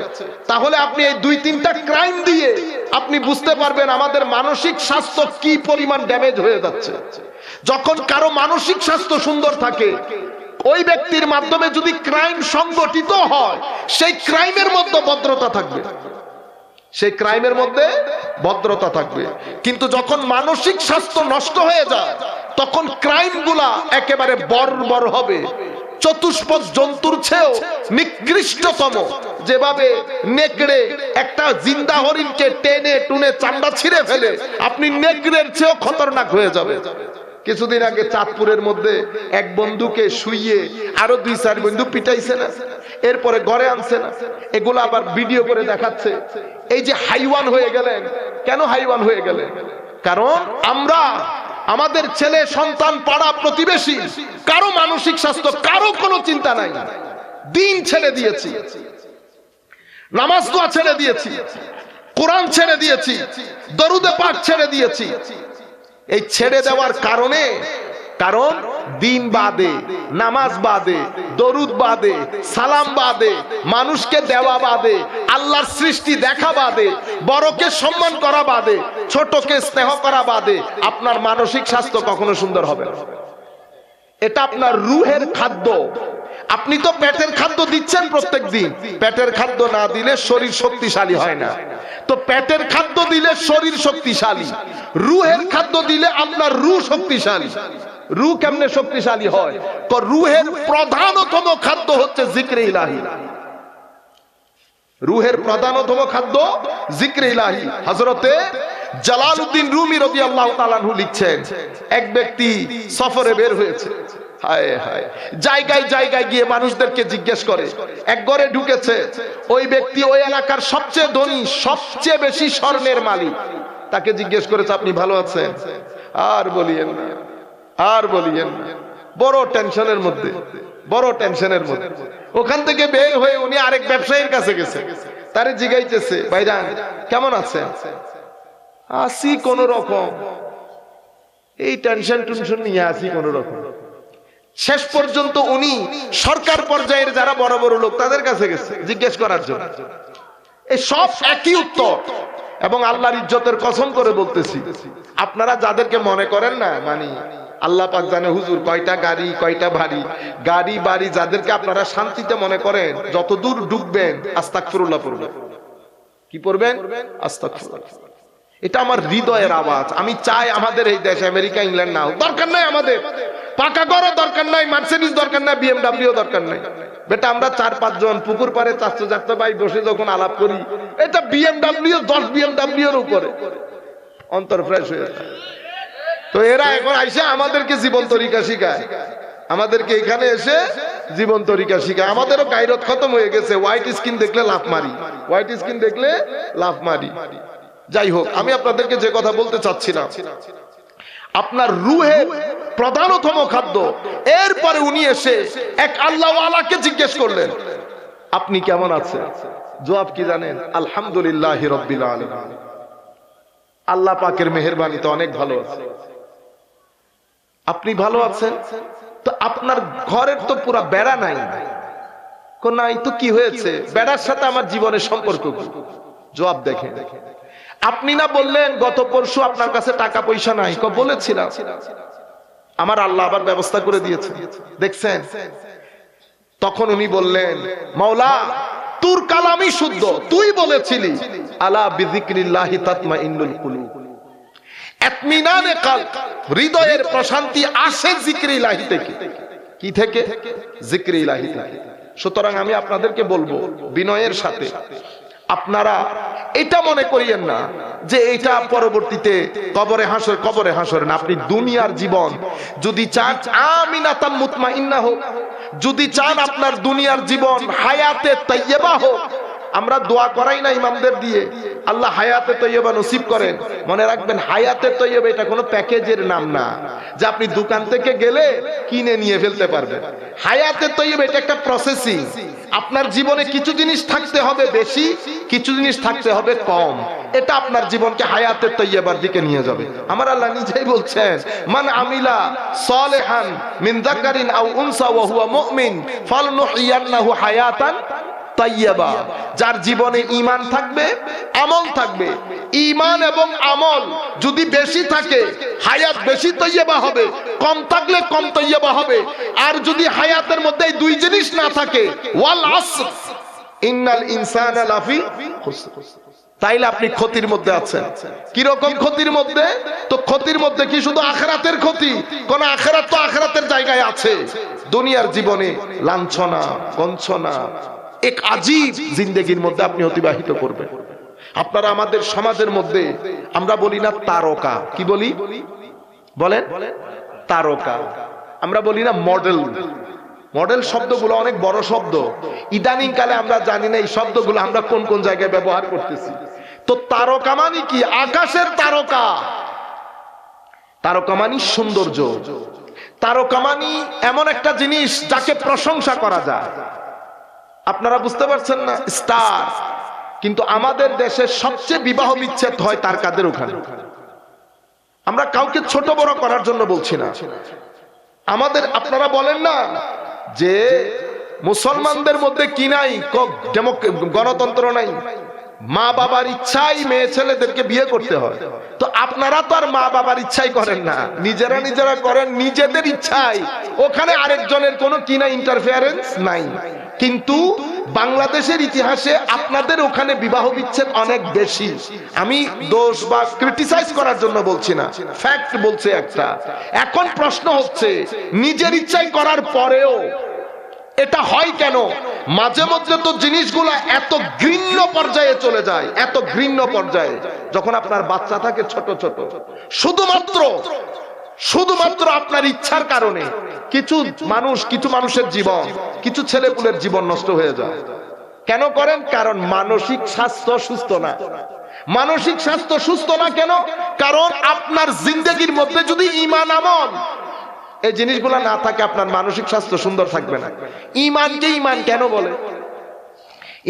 তাহলে আপনি এই 2-3টা ক্রাইম দিয়ে আপনি বুঝতে পারবেন আমাদের মানসিক স্বাস্থ্য কি পরিমাণ ড্যামেজ হয়ে যাচ্ছে। যখন কারো মানসিক স্বাস্থ্য সুন্দর থাকে, ওই ব্যক্তির মাধ্যমে যদি ক্রাইম সংগঠিত হয়, সেই ক্রাইমের মধ্যে ভদ্রতা থাকবে, সেই ক্রাইমের মধ্যে ভদ্রতা থাকবে। কিন্তু যখন মানসিক স্বাস্থ্য নষ্ট হয়ে যায়, তখন ক্রাইমগুলা একেবারে বর্বর হবে। চতুষ্পদ জন্তুর চেয়েও নিকৃষ্টতম, যেভাবে নেকড়ে একটা জিন্দা হরিণকে টেনে টুনে চামড়া ছিঁড়ে ফেলে, আপনি নেকড়ের চেয়েও খতরনাক হয়ে যাবে। কিছুদিন আগে চাঁদপুরের মধ্যে এক বন্ধুকে শুইয়ে আরো 2-4 বন্ধু পিটাইছে না, এরপরে ঘরে আনছে না, এগুলো আবার ভিডিও করে দেখাচ্ছে। এই যে হাইওয়ান হয়ে গেলেন, কেন হাইওয়ান হয়ে গেলেন? কারণ আমরা আমাদের ছেলে সন্তান পাড়া প্রতিবেশী কারো মানসিক স্বাস্থ্য, কারো কোনো চিন্তা নাই। দিন ছেড়ে দিয়েছি, নামাজ দোয়া ছেড়ে দিয়েছি, কোরআন ছেড়ে দিয়েছি, দরুদে পাক ছেড়ে দিয়েছি। এই ছেড়ে দেওয়ার কারণে, কারণ দিন বাদে, নামাজ বাদে, দরুদ বাদে, সালাম বাদে, মানুষকে দেওয়া বাদে, আল্লাহর সৃষ্টি দেখা বাদে, বড়কে সম্মান করা বাদে, ছোটকে স্নেহ করা বাদে আপনার মানসিক স্বাস্থ্য কখনো সুন্দর হবে না। এটা আপনার রুহের খাদ্য। আপনি তো পেটের খাদ্য দিচ্ছেন প্রত্যেক দিন, পেটের খাদ্য না দিলে শরীর শক্তিশালী হয় না। তো পেটের খাদ্য দিলে শরীর শক্তিশালী, রুহের খাদ্য দিলে আপনার রুহ শক্তিশালী। রুহ কেমনে শক্তিশালী হয়? তো রুহের প্রধানতম খাদ্য হচ্ছে জিক্রে ইলাহি। রুহের প্রধানতম খাদ্য জিক্রে ইলাহি। হযরতে জালালউদ্দিন রুমি রাদিয়াল্লাহু তাআলা আনহু লিখছেন, এক ব্যক্তি সফরে বের হয়েছে, হায় হায়, জায়গায় জায়গায় গিয়ে মানুষদেরকে জিজ্ঞেস করে। এক ঘরে ঢুকেছে, ওই ব্যক্তি ওই এলাকার সবচেয়ে ধনী, সবচেয়ে বেশি স্বর্ণের মালিক। তাকে জিজ্ঞেস করেছে, আপনি ভালো আছেন? আর বলিয়েন না, আর বলিয়েন না। বড় টেনশনের মধ্যে, বড় টেনশনের মধ্যে। ওখান থেকে বের হয়ে উনি আরেক ব্যবসায়ীর কাছে গেছে, তারে জিজ্ঞাইতেছে, ভাইজান কেমন আছেন? আসি কোন রকম, এই টেনশন টেনশন নিয়ে আসি কোন রকম। শেষ পর্যন্ত উনি সরকার পর্যায়ের যারা বড় বড় লোক তাদের কাছে গেছে জিজ্ঞেস করার জন্য। এই সব একই উত্তর। এবং আল্লাহর ইজ্জতের কসম করে বলতেছি, আপনারা যাদেরকে মনে করেন না, মানে আল্লাহ পাক জানে হুজুর কয়টা গাড়ি, কয়টা বাড়ি, গাড়ি বাড়ি, যাদেরকে আপনারা শান্তিতে মনে করেন, যতদূর ঢুকবেন আস্তাগফিরুল্লাহ পড়বেন। কি পড়বেন? আস্তাগফিরুল্লাহ। এটা আমার হৃদয়ের আওয়াজ। আমি চাই আমাদের এই দেশ আমেরিকা ইংল্যান্ড না হোক, দরকার নাই আমাদের পাকা ঘরও দরকার নাই, মার্সিডিজ দরকার নাই, বিএমডব্লিউ দরকার নাই। বেটা আমরা 4-5 জন পুকুর পারে 400 ভাই বসে যখন আলাপ করি, এটা বিএমডব্লিউ 10 বিএমডব্লিউ এর উপরে অন্তর ফ্রেশ হয়ে যায়। তো এরা এখন আইসা আমাদেরকে জীবন তরিকা শিখায়, আমাদেরকে এখানে এসে জীবন তরিকা শিখায়। আমাদেরও গায়রত খতম হয়ে গেছে, হোয়াইট স্কিন দেখলে লাফ মারি, হোয়াইট স্কিন দেখলে লাফ মারি। যাই হোক, আমি আপনাদেরকে যে কথা বলতে চাচ্ছিলাম, আপনার রুহের প্রধানতম খাদ্য। এরপরে উনি এসে এক আল্লাহওয়ালাকে জিজ্ঞেস করলেন, আপনি কেমন আছেন? জবাব কি জানেন? আলহামদুলিল্লাহি রাব্বিল আলামিন। আল্লাহ পাকের মেহেরবানিতে অনেক ভালো আছে। আপনি ভালো আছেন? তো আপনার ঘরের তো পুরা বেড়া নাই। নাই তো কি হয়েছে? বেড়ার সাথে আমার জীবনের সম্পর্ক কি? জবাব দেখেন, আপনি না বললেন গত পরশু আপনার কাছে টাকা পয়সা নাই? বলেছিলাম, আমার আল্লাহ আবার ব্যবস্থা করে দিয়েছে, দেখছেন? তখন উনি বললেন, মাওলা তোর কালামই শুদ্ধ, তুই বলেছিলি আলা বিযিকরিল্লাহি তাতমাইন্নুল কুলুব। ইতমিনানে কলব, হৃদয়ের প্রশান্তি আসে জিকরে ইলাহি থেকে। কি থেকে? জিকরে ইলাহি থেকে। সুতরাং আমি আপনাদেরকে বলবো বিনয়ের সাথে, আপনারা এটা মনে করিয়েন না যে এটা পরবর্তীতে কবরে হাসর, কবরে হাসর না। আপনি দুনিয়ার জীবন যদি চান আমিনাতাম মুতমাইন্না হোক, যদি চান আপনার দুনিয়ার জীবন হায়াতে তাইয়্যিবা হোক, আমরা দোয়া করাই না ইমামদের দিয়ে আল্লাহ হায়াতে তৈয়বা নসিব করেন। মনে রাখবেন হায়াতে তৈয়বা এটা কোনো প্যাকেজের নাম না যে আপনি দোকান থেকে গেলে কিনে নিয়ে ফেলতে পারবেন। হায়াতে তৈয়বা এটা একটা প্রসেসিং। আপনার জীবনে কিছু জিনিস থাকতে হবে বেশি, কিছু জিনিস থাকতে হবে কম। এটা আপনার জীবনকে হায়াতে তৈয়বার দিকে নিয়ে যাবে। আমার আল্লাহ নিজেই বলছেন, মান আমিলা সালিহান মিন যাকারিন আও উনসা ওয়া হুয়া মুমিন ফালনুহইয়ান্নাহু হায়াতান তাইয়্যিবা। যার জীবনে ঈমান থাকবে, আমল থাকবে। ঈমান এবং আমল যদি বেশি থাকে হায়াত বেশি তাইয়্যিবা হবে, কম থাকলে কম তাইয়্যিবা হবে। আর যদি হায়াতের মধ্যে এই দুই জিনিস না থাকে, ওয়াল আসর ইন্নাল ইনসানা লাফি খুসর, তাইলে আপনি ক্ষতির মধ্যে আছেন। কি রকম ক্ষতির মধ্যে? তো ক্ষতির মধ্যে কি শুধু আখিরাতের ক্ষতি? কোন আখিরাত তো আখিরাতের জায়গায় আছে। দুনিয়ার জীবনে লাঞ্ছনা গঞ্ছনা এক আজীব জিন্দেগির মধ্যে আপনি অতিবাহিত করবেন। আপনারা আমাদের সমাজের মধ্যে আমরা বলি না তারকা, কি বলি বলেন? তারকা। আমরা বলি না মডেল। মডেল শব্দগুলো অনেক বড় শব্দ। ইদানিং কালে আমরা জানি না এই শব্দগুলো আমরা কোন কোন জায়গায় ব্যবহার করতেছি। তো তারকা মানে কি? আকাশের তারকা। তারকা মানে সৌন্দর্য। তারকা মানে এমন একটা জিনিস যাকে প্রশংসা করা যায়। আপনারা বুঝতে পারছেন না? স্টার। কিন্তু আমাদের দেশে সবচেয়ে বিবাহ বিচ্ছেদ হয় তারকাদের ওখানে। আমরা কাউকে ছোট বড় করার জন্য বলছি না। আমাদের আপনারা বলেন না যে মুসলমানদের মধ্যে কি নাই? গণতন্ত্র নাই, মা বাবার ইচ্ছাই মেয়ে ছেলেদেরকে বিয়ে করতে হয়। তো আপনারা তো আর মা বাবার ইচ্ছাই করেন না, নিজেরা নিজেরা করেন নিজেদের ইচ্ছাই। ওখানে আরেকজনের কোনো কি না ইন্টারফেয়ারেন্স নাই। কিন্তু বাংলাদেশের ইতিহাসে আপনাদের ওখানে বিবাহ বিচ্ছেদ অনেক বেশি। আমি দোষ বা ক্রিটিসাইজ করার জন্য বলছি না, ফ্যাক্ট বলছে একটা। এখন প্রশ্ন হচ্ছে নিজের ইচ্ছাই করার পরেও এটা হয় কেন? মাঝে মধ্যে তো জিনিসগুলা এত ঘৃণ্য পর্যায়ে চলে যায়, এত ঘৃণ্য পর্যায়ে। যখন আপনার বাচ্চা থাকে ছোট ছোট, শুধুমাত্র আপনার ইচ্ছার কারণে কিছু মানুষের জীবন, কিছু ছেলেপুলের জীবন নষ্ট হয়ে যায়। কেন করেন? কারণ মানসিক স্বাস্থ্য সুস্থ না। মানসিক স্বাস্থ্য সুস্থ না কেন? কারণ আপনার জিন্দেগির মধ্যে যদি ঈমান আমল এই জিনিসগুলো না থাকে, আপনার মানসিক স্বাস্থ্য সুন্দর থাকবে না। ঈমানকে ঈমান কেন বলে?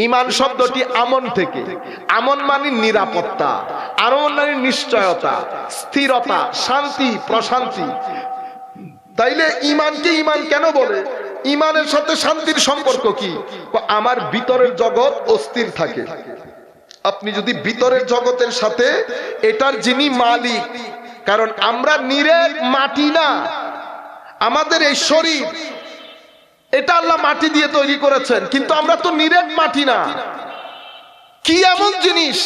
ঈমান শব্দটি আমন থেকে। আমন মানে নিরাপত্তা, আমন মানে নিশ্চয়তা, স্থিরতা, শান্তি, প্রশান্তি। তাইলে ঈমানকে ঈমান কেন বলে? ঈমানের সাথে শান্তির সম্পর্ক কি? আমার ভিতরের জগৎ অস্থির থাকে। আপনি যদি ভিতরের জগতের সাথে এটার যিনি মালিক, কারণ আমরা নিরেট মাটি না, আমাদের এই শরীর এটা আল্লাহ মাটি দিয়ে তৈরি করেছেন, কিন্তু আমরা তো নিরেট মাটি না। কি এমন জিনিস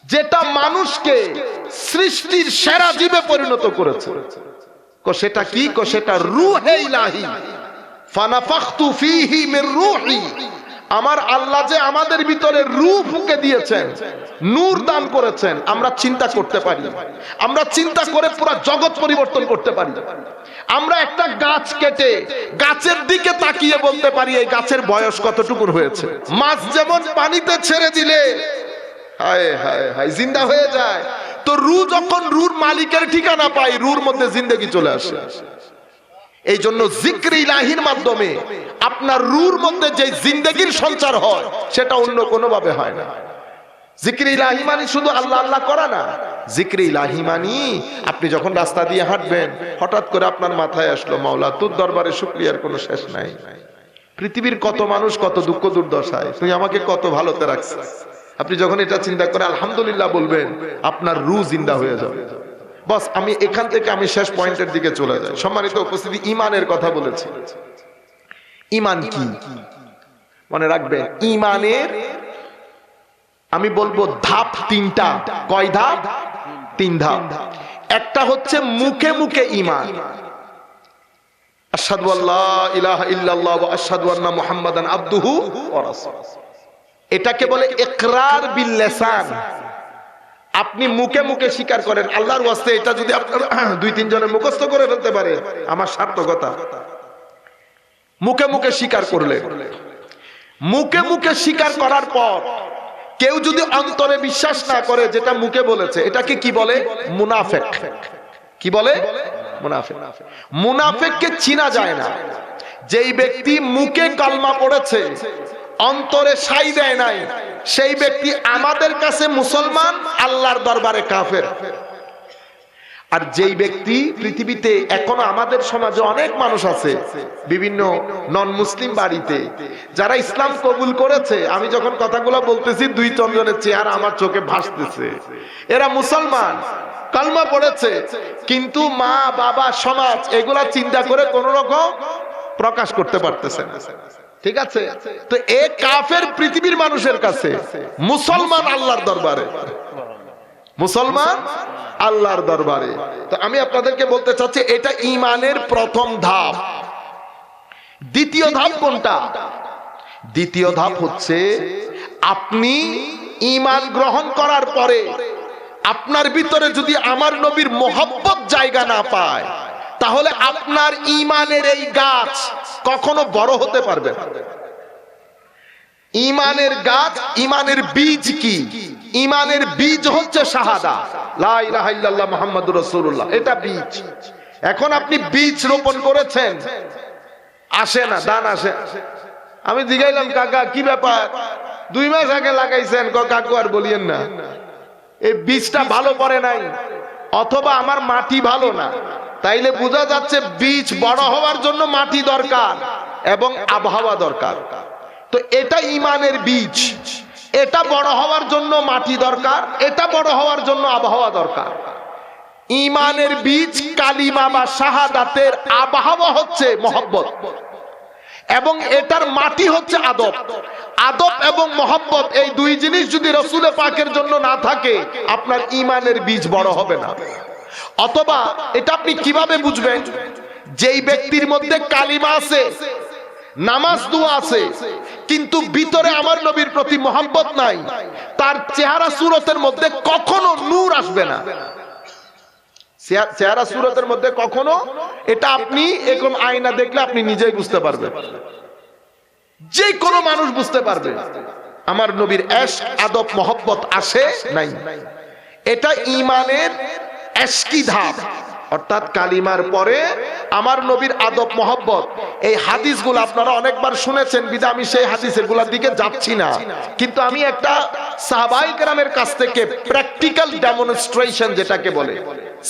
যেটা মানুষকে সৃষ্টির সেরা জীবে পরিণত করেছে? সেটা কি? সেটা রূহে ইলাহি। ফানাফাখতু ফীহি মির রূহি। আমার আল্লাহ যে আমাদের ভিতরে রূহ ফুঁকে দিয়েছেন, নূর দান করেছেন। আমরা চিন্তা করতে পারি, আমরা চিন্তা করে পুরো জগৎ পরিবর্তন করতে পারি। আমরা একটা গাছ কেটে গাছের দিকে তাকিয়ে বলতে পারি এই গাছের বয়স কতটুকু হয়েছে। মাছ যেমন পানিতে ছেড়ে দিলে হায় হায় হায় জিন্দা হয়ে যায়, তো রূহ যখন রূহর মালিকের ঠিকানা পায়, রূহর মধ্যে জিন্দেগি চলে আসে। এই জন্য জিক্র ইলাহির মাধ্যমে আপনার রূহর মধ্যে যে জিন্দেগির সঞ্চার হয় সেটা অন্য কোনো ভাবে হয় না। জিক্র ইলাহি মানে শুধু আল্লাহ আল্লাহ করা না। জিক্র ইলাহি মানে আপনি যখন রাস্তা দিয়ে হাঁটবেন, হঠাৎ করে আপনার মাথায় আসলো মাওলা তোর দরবারে শুকরিয়ার কোনো শেষ নাই। পৃথিবীর কত মানুষ কত দুঃখ দুর্দশায়, তুই আমাকে কত ভালোতে রাখছিস। আপনি যখন এটা চিন্তা করে আলহামদুলিল্লাহ বলবেন, আপনার রূহ জিন্দা হয়ে যাবে। বস আমি এখান থেকে আমি শেষ পয়েন্টের দিকে চলে যাই। সম্মানিত উপস্থিতি, ঈমানের কথা বলেছি। ঈমান কি? মনে রাখবেন, ঈমানের আমি বলবো ধাপ তিনটা। কয় ধাপ? তিন ধাপ। একটা হচ্ছে মুখে মুখে ঈমান, আশহাদু আল্লা ইলাহা ইল্লাল্লাহ ওয়া আশহাদু আন্না মুহাম্মাদান আবদুহু ওয়া রাসূলুহু। এটাকে বলে ইকরার বিল লিসান। আপনি মুখে মুখে স্বীকার করেন। আল্লাহর ওয়াস্তে এটা যদি আপনারা দুই তিন জনে মুখস্থ করে ফেলতে পারে আমার সার্থকতা। মুখে মুখে স্বীকার করলেন। মুখে মুখে স্বীকার করার পর কেউ যদি অন্তরে বিশ্বাস না করে যেটা মুখে বলেছে, এটাকে কি বলে? মুনাফিক। কি বলে? মুনাফিক। মুনাফিককে চিনা যায় না। যেই ব্যক্তি মুখে কালমা পড়েছে অন্তরে সাই দেয় নাই, সেই ব্যক্তি আমাদের কাছে মুসলমান, আল্লাহর দরবারে কাফের। আর যেই ব্যক্তি পৃথিবীতে এখনো আমাদের সমাজে অনেক মানুষ আছে বিভিন্ন নন মুসলিম বাড়িতে যারা ইসলাম কবুল করেছে, আমি যখন কথাগুলো বলতেছি দুই তিনজনের চেহারা আমার চোখে ভাসতেছে, এরা মুসলমান, কালমা পড়েছে, কিন্তু মা বাবা সমাজ এগুলা চিন্তা করে কোন রকম প্রকাশ করতে পারতেছে না। ঠিক আছে? তো এ কাফের পৃথিবীর মানুষের কাছে, মুসলমান আল্লাহর দরবারে, মুসলমান আল্লাহর দরবারে। তো আমি আপনাদেরকে বলতে চাচ্ছি এটা ঈমানের প্রথম ধাপ। দ্বিতীয় ধাপ কোনটা? দ্বিতীয় ধাপ হচ্ছে আপনি ঈমান গ্রহণ করার পরে আপনার ভিতরে যদি আমার নবীর মোহাব্বত জায়গা না পায়, তাহলে আপনার ঈমানের এই গাছ কখনো বড় হতে পারবে না। ঈমানের গাছ, ঈমানের বীজ কি? ঈমানের বীজ হচ্ছে শাহাদা, লা ইলাহা ইল্লাল্লাহ মুহাম্মাদুর রাসূলুল্লাহ, এটা বীজ। এখন আপনি বীজ রোপণ করেছেন, আসে না, দান আসে। আমি জিজ্ঞাইলাম কাকা কি ব্যাপার, 2 মাস আগে লাগাইছেন? কাকু আর বলিয়েন না, এই বীজটা ভালো পড়ে নাই, অথবা আমার মাটি ভালো না। তাইলে বোঝা যাচ্ছে বীজ বড় হওয়ার জন্য মাটি দরকার এবং আবহাওয়া দরকার। তো এটা ঈমানের বীজ, এটা বড় হওয়ার জন্য মাটি দরকার, এটা বড় হওয়ার জন্য আবহাওয়া দরকার। ঈমানের বীজ কালিমা বা শাহাদাতের আবহাওয়া হচ্ছে মহব্বত, এবং এটার মাটি হচ্ছে আদব। আদব এবং মহব্বত এই দুই জিনিস যদি রাসূল পাকের জন্য না থাকে, আপনার ঈমানের বীজ বড় হবে না। অথবা এটা আপনি কিভাবে বুঝবেন? যেই ব্যক্তির মধ্যে কালিমা আছে, নামাজ দোয়া আছে, কিন্তু ভিতরে আমার নবীর প্রতি মহব্বত নাই, তার চেহারা সুরতের মধ্যে কখনো নূর আসবে না। চেহারা সুরতের মধ্যে কখনো, এটা আপনি এরকম আয়না দেখলে আপনি নিজেই বুঝতে পারবেন, যে কোনো মানুষ বুঝতে পারবে আমার নবীর ইশক, আদব, মহব্বত আসে নাই। এটা ঈমানের এশকি ধাপ, অর্থাৎ কালিমার পরে আমার নবীর আদব মহব্বত। এই হাদিসগুলো আপনারা অনেকবার শুনেছেন, বিধায় আমি সেই হাদিসের গুলোর দিকে যাচ্ছি না, কিন্তু আমি একটা সাহাবায়ে কেরামের কাছ থেকে প্র্যাকটিক্যাল ডেমনস্ট্রেশন যেটাকে বলে,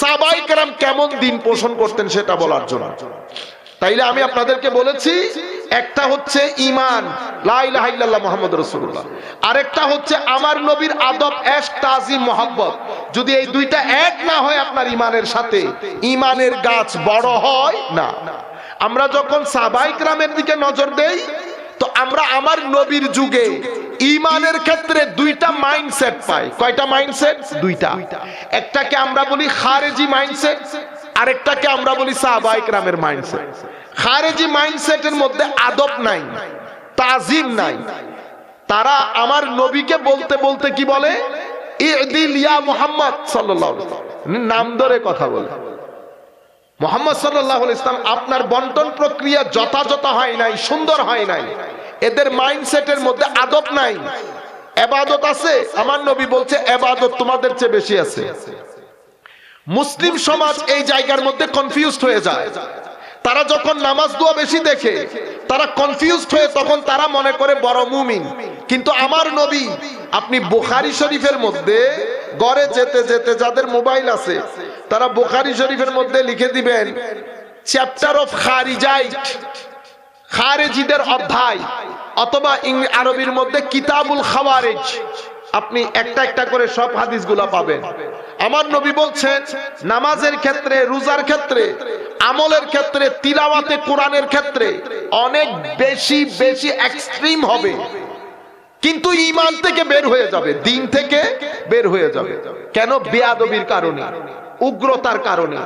সাহাবায়ে কেরাম কেমন দিন পোষণ করতেন সেটা বলার জন্য। তাইলে আমি আপনাদেরকে বলেছি, একটা হচ্ছে ঈমান, লা ইলাহা ইল্লাল্লাহ মুহাম্মাদুর রাসূলুল্লাহ, আরেকটা হচ্ছে আমার নবীর আদব, ইশক, তাজিম, মহব্বত। যদি এই দুইটা এক না হয় আপনার ঈমানের সাথে, ঈমানের গাছ বড় হয় না। আমরা যখন সাহাবায়ে কেরামের দিকে নজর দেই, তো আমরা আমার নবীর যুগে ঈমানের ক্ষেত্রে দুইটা মাইন্ডসেট পাই। কয়টা মাইন্ডসেট? দুইটা। একটাকে আমরা বলি খারেজি মাইন্ডসেট, আরেকটাকে আমরা বলি সাহাবায়ে কেরামের মাইন্ডসেট। খারেজি মাইন্ডসেটের মধ্যে আদব নাই, তাজিম নাই। তারা আমার নবীকে বলতে বলতে কি বলে? ইদিল ইয়া মুহাম্মদ সাল্লাল্লাহু আলাইহি ওয়াসাল্লাম, নাম ধরে কথা বলে। মুহাম্মদ সাল্লাল্লাহু আলাইহি ওয়াসাল্লাম আপনার বন্টন প্রক্রিয়া যথাযথ হয় নাই, সুন্দর হয় নাই। এদের মাইন্ডসেটের মধ্যে আদব নাই। ইবাদত আছে, আমার নবী বলছে ইবাদত তোমাদের চেয়ে বেশি আছে। মুসলিম সমাজ এই জায়গার মধ্যে কনফিউজড হয়ে যায়। তারা যখন নামাজ দোয়া বেশি দেখে, তারা কনফিউজড হয়ে তখন তারা মনে করে বড় মুমিন। কিন্তু আমার নবী, আপনি বুখারী শরীফের মধ্যে ঘরে যেতে যেতে যাদের মোবাইল আছে, তারা বুখারী শরীফের মধ্যে লিখে দিবেন চ্যাপ্টার অফ খারিজাইট, খারেজিদের অধ্যায়, অথবা আরবির মধ্যে কিতাবুল খাওয়ারিজ। আপনি একটা একটা করে সব হাদিসগুলো পাবেন। আমার নবী বলছেন নামাজের ক্ষেত্রে, রোজার ক্ষেত্রে, আমলের ক্ষেত্রে, তিলাওয়াতে কোরআনের ক্ষেত্রে অনেক বেশি বেশি এক্সট্রিম হবে, কিন্তু ঈমান থেকে বের হয়ে যাবে, দিন থেকে বের হয়ে যাবে। কেন? বেয়াদবির কারণে, উগ্রতার কারণে।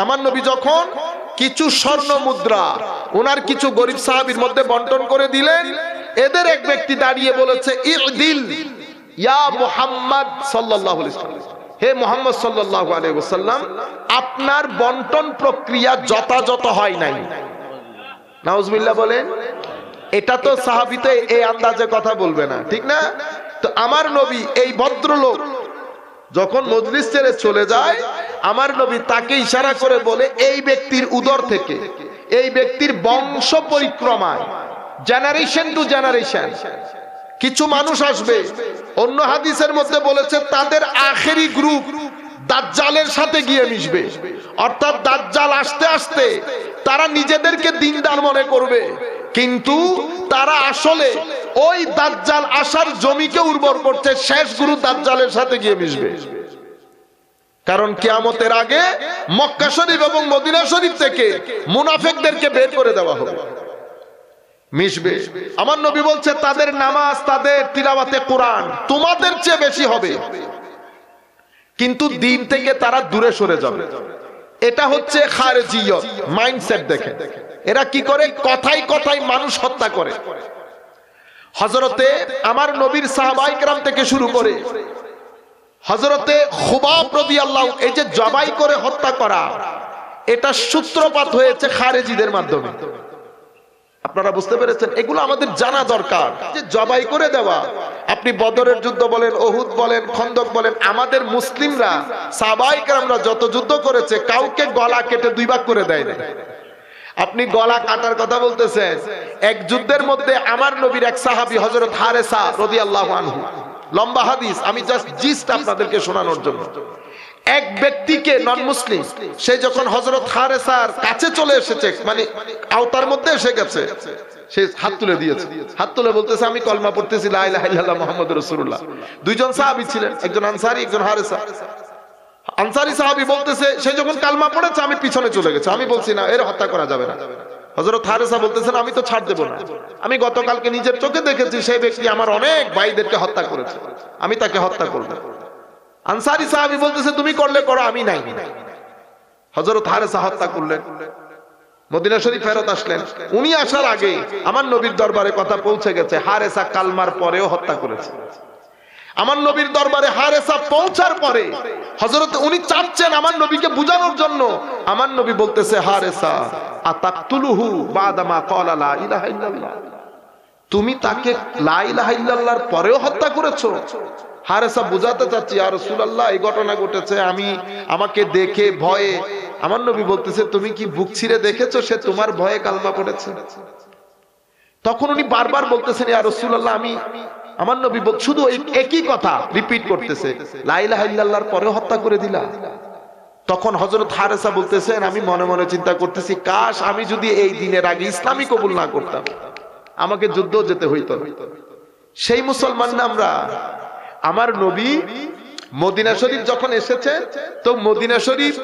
আমার নবী যখন কিছু স্বর্ণ মুদ্রা ওনার কিছু গরিব সাহাবীর মধ্যে বন্টন করে দিলেন, এদের এক ব্যক্তি দাঁড়িয়ে বলেছে ইদিল ইয়া মুহাম্মদ সাল্লাল্লাহু আলাইহি ওয়াসাল্লাম, হে মুহাম্মদ সাল্লাল্লাহু আলাইহি ওয়াসাল্লাম, আপনার বন্টন প্রক্রিয়া যথাযথ হয় নাই। নাউজুবিল্লাহ বলেন। এটা তো সাহাবী তো এই আন্দাজে কথা বলবে না, ঠিক না? তো আমার নবী এই ভদ্রলোক যখন মজলিস ছেড়ে চলে যায়, আমার নবী তাকে ইশারা করে বলে, এই ব্যক্তির উদর থেকে, এই ব্যক্তির বংশ পরিক্রমায়, জেনারেশন টু জেনারেশন কিছু মানুষ আসবে। অন্য হাদিসের মধ্যে বলেছে তাদের আখেরি গ্রুপ দাজ্জালের সাথে গিয়ে মিশবে। অর্থাৎ দাজ্জাল আসতে আসতে তারা নিজেদেরকে দিনদার মনে করবে, কিন্তু তারা আসলে ওই দাজ্জাল আসার জমিকে উর্বর করতে শেষ গুরু দাজ্জালের সাথে গিয়ে মিশবে। কারণ কিয়ামতের আগে মক্কা শরীফ এবং মদিনা শরীফ থেকে মুনাফিকদেরকে বের করে দেওয়া হবে, মিশবে। আমার নবী বলছে তাদের নামাজ, তাদের তিলাওয়াতে কোরআন তোমাদের চেয়ে বেশি হবে, কিন্তু দিন থেকে তারা দূরে সরে যাবে। এটা হচ্ছে খারেজিয়ত মাইন্ডসেট। দেখে এরা কি করে, কথাই কথাই মানুষ হত্যা করে। হযরতে আমার নবীর সাহাবায়ে কেরাম থেকে শুরু করে হযরতে খুবাব রাদিয়াল্লাহু, এই যে জবাই করে হত্যা করা, এটা সূত্রপাত হয়েছে খারেজিদের মাধ্যমে। আপনারা বুঝতে পেরেছেন? এগুলো আমাদের জানা দরকার। যে জবাই করে দেওয়া, আপনি বদরের যুদ্ধ বলেন, ওহুদ বলেন, খন্দক বলেন, আমাদের মুসলিমরা সাহাবায়ে কেরামরা যত যুদ্ধ করেছে কাউকে গলা কেটে দুই ভাগ করে দেয় না। আপনি গলা কাটার কথা বলতেছেন, এক যুদ্ধের মধ্যে আমার নবীর এক সাহাবী হযরত হারেসা রাদিয়াল্লাহু আনহু, লম্বা হাদিস, আমি জাস্ট জিস্ট আপনাদেরকে শোনানোর জন্য। এক ব্যক্তিকে, নন মুসলিম, সে যখন হযরত হারেসার কাছে চলে এসেছে, মানে আওতার মধ্যে এসে গেছে, সে হাত তুলে দিয়েছে। হাত তুলে বলতেছে আমি কলমা পড়তেছি, লা ইলাহা ইল্লাল্লাহ মুহাম্মাদুর রাসূলুল্লাহ। দুইজন সাহাবী ছিলেন, একজন আনসারী, একজন হারেসা। আনসারী সাহাবী বলতেছে সে যখন কালমা পড়েছে আমি পিছনে চলে গেছে, আমি বলছি না, এর হত্যা করা যাবে না। হযরত হারেসা বলতেছেন আমি তো ছাড় দেব না, আমি গতকালকে নিজের চোখে দেখেছি সেই ব্যক্তি আমার অনেক ভাইদেরকে হত্যা করেছে, আমি তাকে হত্যা করব। আনসারী সাহাবী বলতেছে তুমি করলে করো, আমি নাই। হযরত হারেসা হত্যা করলেন, মদিনা শরীফ ফেরত আসলেন। উনি আসার আগে আমার নবীর দরবারে কথা পৌঁছে গেছে হারেসা কালমার পরেও হত্যা করেছে। আমার নবীর দরবারে হারেসা পৌঁছার পরে হযরত উনি চাচ্ছেন আমার নবীকে বুঝানোর জন্য, আমার নবী বলতেছে হারেসা আতাকতুলুহু বাদামা ক্বালা লা ইলাহা ইল্লাল্লাহ, তুমি তাকে লা ইলাহা ইল্লাল্লাহর পরেও হত্যা করেছো। হারেসা বুঝাতে চাচ্ছি ইয়া রাসূলুল্লাহ এই ঘটনা ঘটেছে, আমাকে দেখে ভয়ে, আমার নবী বলতেছে তুমি কি বুক ছিঁড়ে দেখেছো সে তোমার ভয়ে কালমা পড়েছে? তখন উনি বারবার বলতেছেন ইয়া রাসূলুল্লাহ আমি, আমার নবী শুধু একই কথা রিপিট করতেছে, লা ইলাহা ইল্লাল্লাহর পরেও হত্যা করে দিলা। তখন হযরত হারেসা বলতেছেন আমি মনে মনে চিন্তা করতেছি কাশ আমি যদি এই দিনের আগে ইসলামই কবুল না করতাম, আমাকে যুদ্ধ যেতে হইতো। সেই মুসলমান না আমরা। আমার নবী মদিনা শরীফ যখন এসেছে, তো মদিনা শরীফ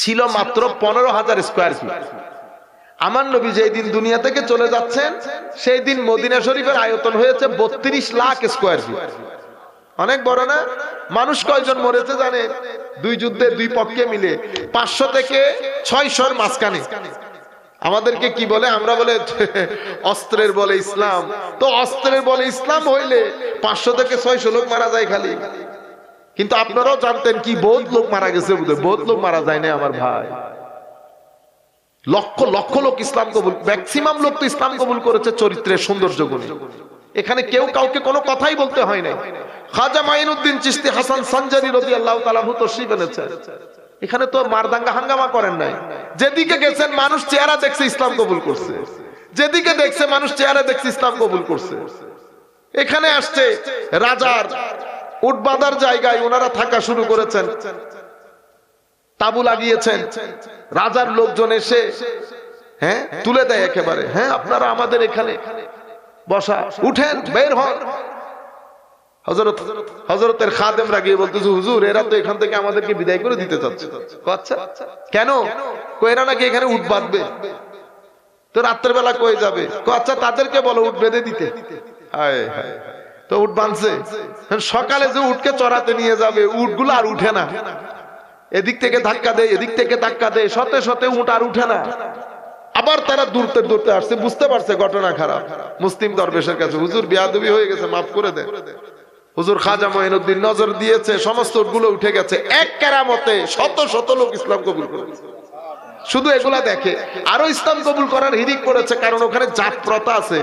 ছিল মাত্র 15,000 স্কয়ার ফিট। আমার নবী যেই দিন দুনিয়া থেকে চলে যাচ্ছেন সেই দিন মদিনা শরীফের আয়তন হয়েছে 32 লাখ স্কয়ার ফিট। অনেক বড় না? মানুষ কয়জন মরেছে জানেন? দুই যুদ্ধে দুই পক্ষে মিলে 500 থেকে 600-র মাঝখানে। আমাদেরকে কি বলে? আমরা বলে অস্ত্রের বলে ইসলাম। তো অস্ত্রের বলে ইসলাম হইলে 500 থেকে 600 লোক মারা যায় খালি। কিন্তু আপনারাও জানতেন কি বহুত লোক মারা গেছে, বহুত লোক মারা যায় না আমার ভাই। লক্ষ লক্ষ লোক ইসলাম কবুল, ম্যাক্সিমাম লোক তো ইসলাম কবুল করেছে চরিত্রের সৌন্দর্য গুণে। এখানে কেউ কাউকে কোনো কথাই বলতে হয় না। খাজা মাইনুদ্দিন চিশতি হাসান সানজারি রাদিয়াল্লাহু তাআলা আনহু তশরিফ এনেছেন। এখানে তো মারদাঙ্গা হাঙ্গামা করেন নাই। যেদিকে গেছেন মানুষ চেহারা দেখছে ইসলাম কবুল করছে, যেদিকে দেখছে মানুষ চেহারা দেখছে ইসলাম কবুল করছে। এখানে আসছে রাজার উট বাঁধার জায়গায় ওনারা থাকা শুরু করেছেন, তাবু লাগিয়েছেন। রাজার লোকজন এসে তুলে দেয় একেবারে, আপনারা আমাদের এখানে বসা, উঠেন, বের হন। হযরতের খাদেমরা গিয়ে বলতেছে হুজুর এরা তো এখান থেকে আমাদেরকে বিদায় করে দিতে চাচ্ছে। আচ্ছা কেন? এরা নাকি এখানে উট বাঁধবে, তো রাত্রের বেলা কই যাবে? আচ্ছা তাদেরকে বলো উট বেঁধে দিতে। হায় হায়, তো উট বাঁধছে। সকালে যে উটকে চড়াতে নিয়ে যাবে, উটগুলো আর উঠে না। এদিক থেকে ধাক্কা দেয়, এদিক থেকে ধাক্কা দেয়, শতে শতে উট আর উঠে না। আবার তারা দূরতে দূরতে আসছে, বুঝতে পারছে ঘটনা খারাপ। মুসলিম দরবেশের কাছে হুজুর বিয়াদবি হয়ে গেছে, মাফ করে দেন। হুজুর খাজা মঈনুদ্দিন নজর দিয়েছে, সমস্ত উটগুলো উঠে গেছে। এক কেরামতে শত শত লোক ইসলাম কবুল করেছে। শুধু এগুলা দেখে। আরো ইসলাম কবুল করার হিরিক করেছে, কারণ ওখানে জাত প্রথা আছে।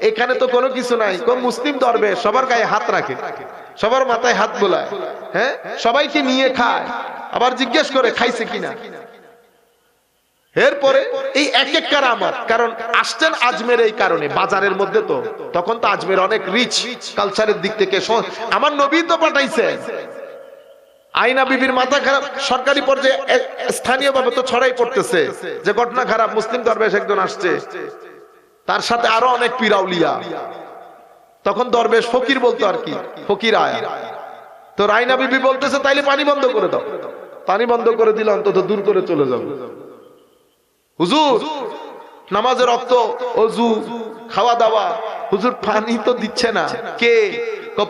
এখানে তো কোনো কিছু নাই। কোন মুসলিম দরবেশ সবার গায়ে হাত রাখে, সবার মাথায় হাত বোলায়, হ্যাঁ, সবাইকে নিয়ে খায়, আবার জিজ্ঞেস করে খাইছে কিনা। এরপরে এই এক এক কারামত, কারণ আসছেন আজমের এই কারণে, বাজারের মধ্যে তো তখন তো আজমের অনেক রিচ কালচারের দিক থেকে। আমার নবী তো পাঠাইছে। আয়না বিবির মাথা খারাপ সরকারি পর্যায়ে স্থানীয় ভাবে তো ছড়াই পড়তেছে যে ঘটনা খারাপ, মুসলিম দরবেশ একজন আসছে, তার সাথে আরো অনেক পিরাউলিয়া। তখন দরবেশ ফকির বলতো আর কি, ফকির আয়া। তো আয়না বিবি বলতেছে তাইলে পানি বন্ধ করে দাও। পানি বন্ধ করে দিলে অন্তত দূর করে চলে যাবে। হুজুর নামাজের রক্ত, অজু, খাওয়া দাওয়া, হুজুর পানি তো দিচ্ছে না। কে?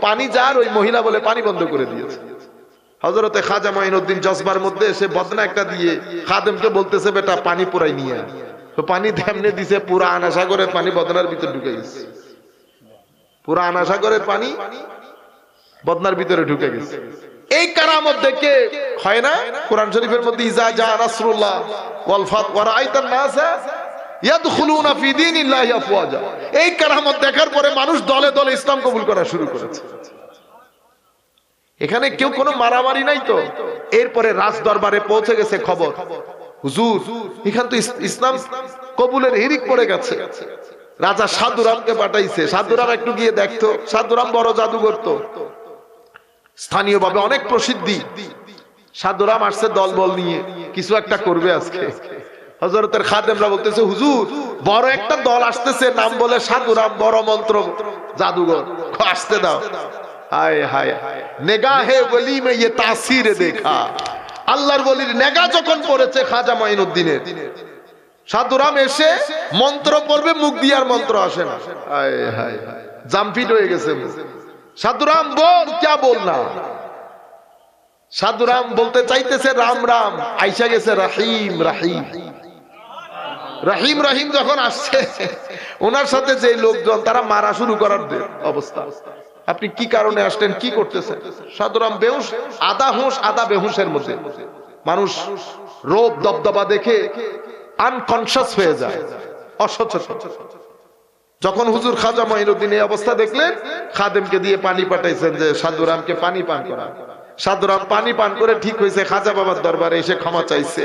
পানি যার, ওই মহিলা বলে পানি বন্ধ করে দিয়েছে। হযরতে খাজা মাইনুদ্দিন জজবার মধ্যে এসে বদনা একটা দিয়ে খাদেমকে বলতেছে বেটা পানি পুরাই নিয়ে। তো পানি তেমনে দিছে, পুরা আনাসাগরের পানি বদনার ভিতরে ঢুকে গেছে। পুরা আনাসাগরের পানি বদনার ভিতরে ঢুকে গেছে। এই কারামত দেখে হয় না কোরআন শরীফের মধ্যে ইজা জা নাসরুল্লাহ ওয়াল ফাত ওয়া রাআইতান নাসা ইয়াদখুলুনা ফি দীনিল্লাহি আফওয়াজা। এই কারামত দেখার পরে মানুষ দলে দলে ইসলাম কবুল করা শুরু করেছে। এখানে কেউ কোনো মারামারি নাই তো। এরপরে রাজ দরবারে পৌঁছে গেছে খবর, হুজুর এখান তো ইসলাম কবুলের হিরিক পড়ে গেছে। রাজা সাধুরামকে পাঠাইছে, সাধুরাম একটু গিয়ে দেখতো। সাধুরাম বড় জাদুঘর তো, স্থানীয় ভাবে অনেক প্রসিদ্ধি। সাধুরাম আসছে দলবল নিয়ে, কিছু একটা করবে আজকে। হযরতের খাদেমরা বলতেছে হুজুর বড় একটা দল আসতেছে, নাম বলে সাধুরাম, বড় মন্ত্র জাদুঘর, আসতে দাও। হায় হায়, নেগাহে ওলি মে ইয়ে তাসির দেখা। আল্লাহর ওলির নেগা যখন পড়েছে খাজা মাইনুদ্দিনের, সাধুরাম এসে মন্ত্র পড়বে, মুখ দিয়ে আর মন্ত্র আসে না। হায় হায়, জামফিট হয়ে গেছে। সাধুরাম বল, क्या बोलना। সাধুরাম বলতে চাইতেছে রাম রাম, আইসা গেছে রহিম রহিম। রহিম রহিম যখন আসছে, ওনার সাথে যে লোকজন তারা মারা শুরু করার অবস্থা। আপনি কি কারণে আসলেন, কি করতেছেন? সাধুরাম বেহুশ, আধা হুঁশ আধা বেহুশের মধ্যে। মানুষ রোব দবদবা দেখে আনকনশাস হয়ে যায়, অসচেতন। যখন হুজুর খাজা মাইনুদ্দিন এই অবস্থা দেখলেন, খাদেমকে দিয়ে পানি পাঠাইছেন যে সাধুরামকে পানি পান করা। সাধুরাম পানি পান করে ঠিক হয়েছে, খাজা বাবার দরবারে এসে ক্ষমা চাইছে।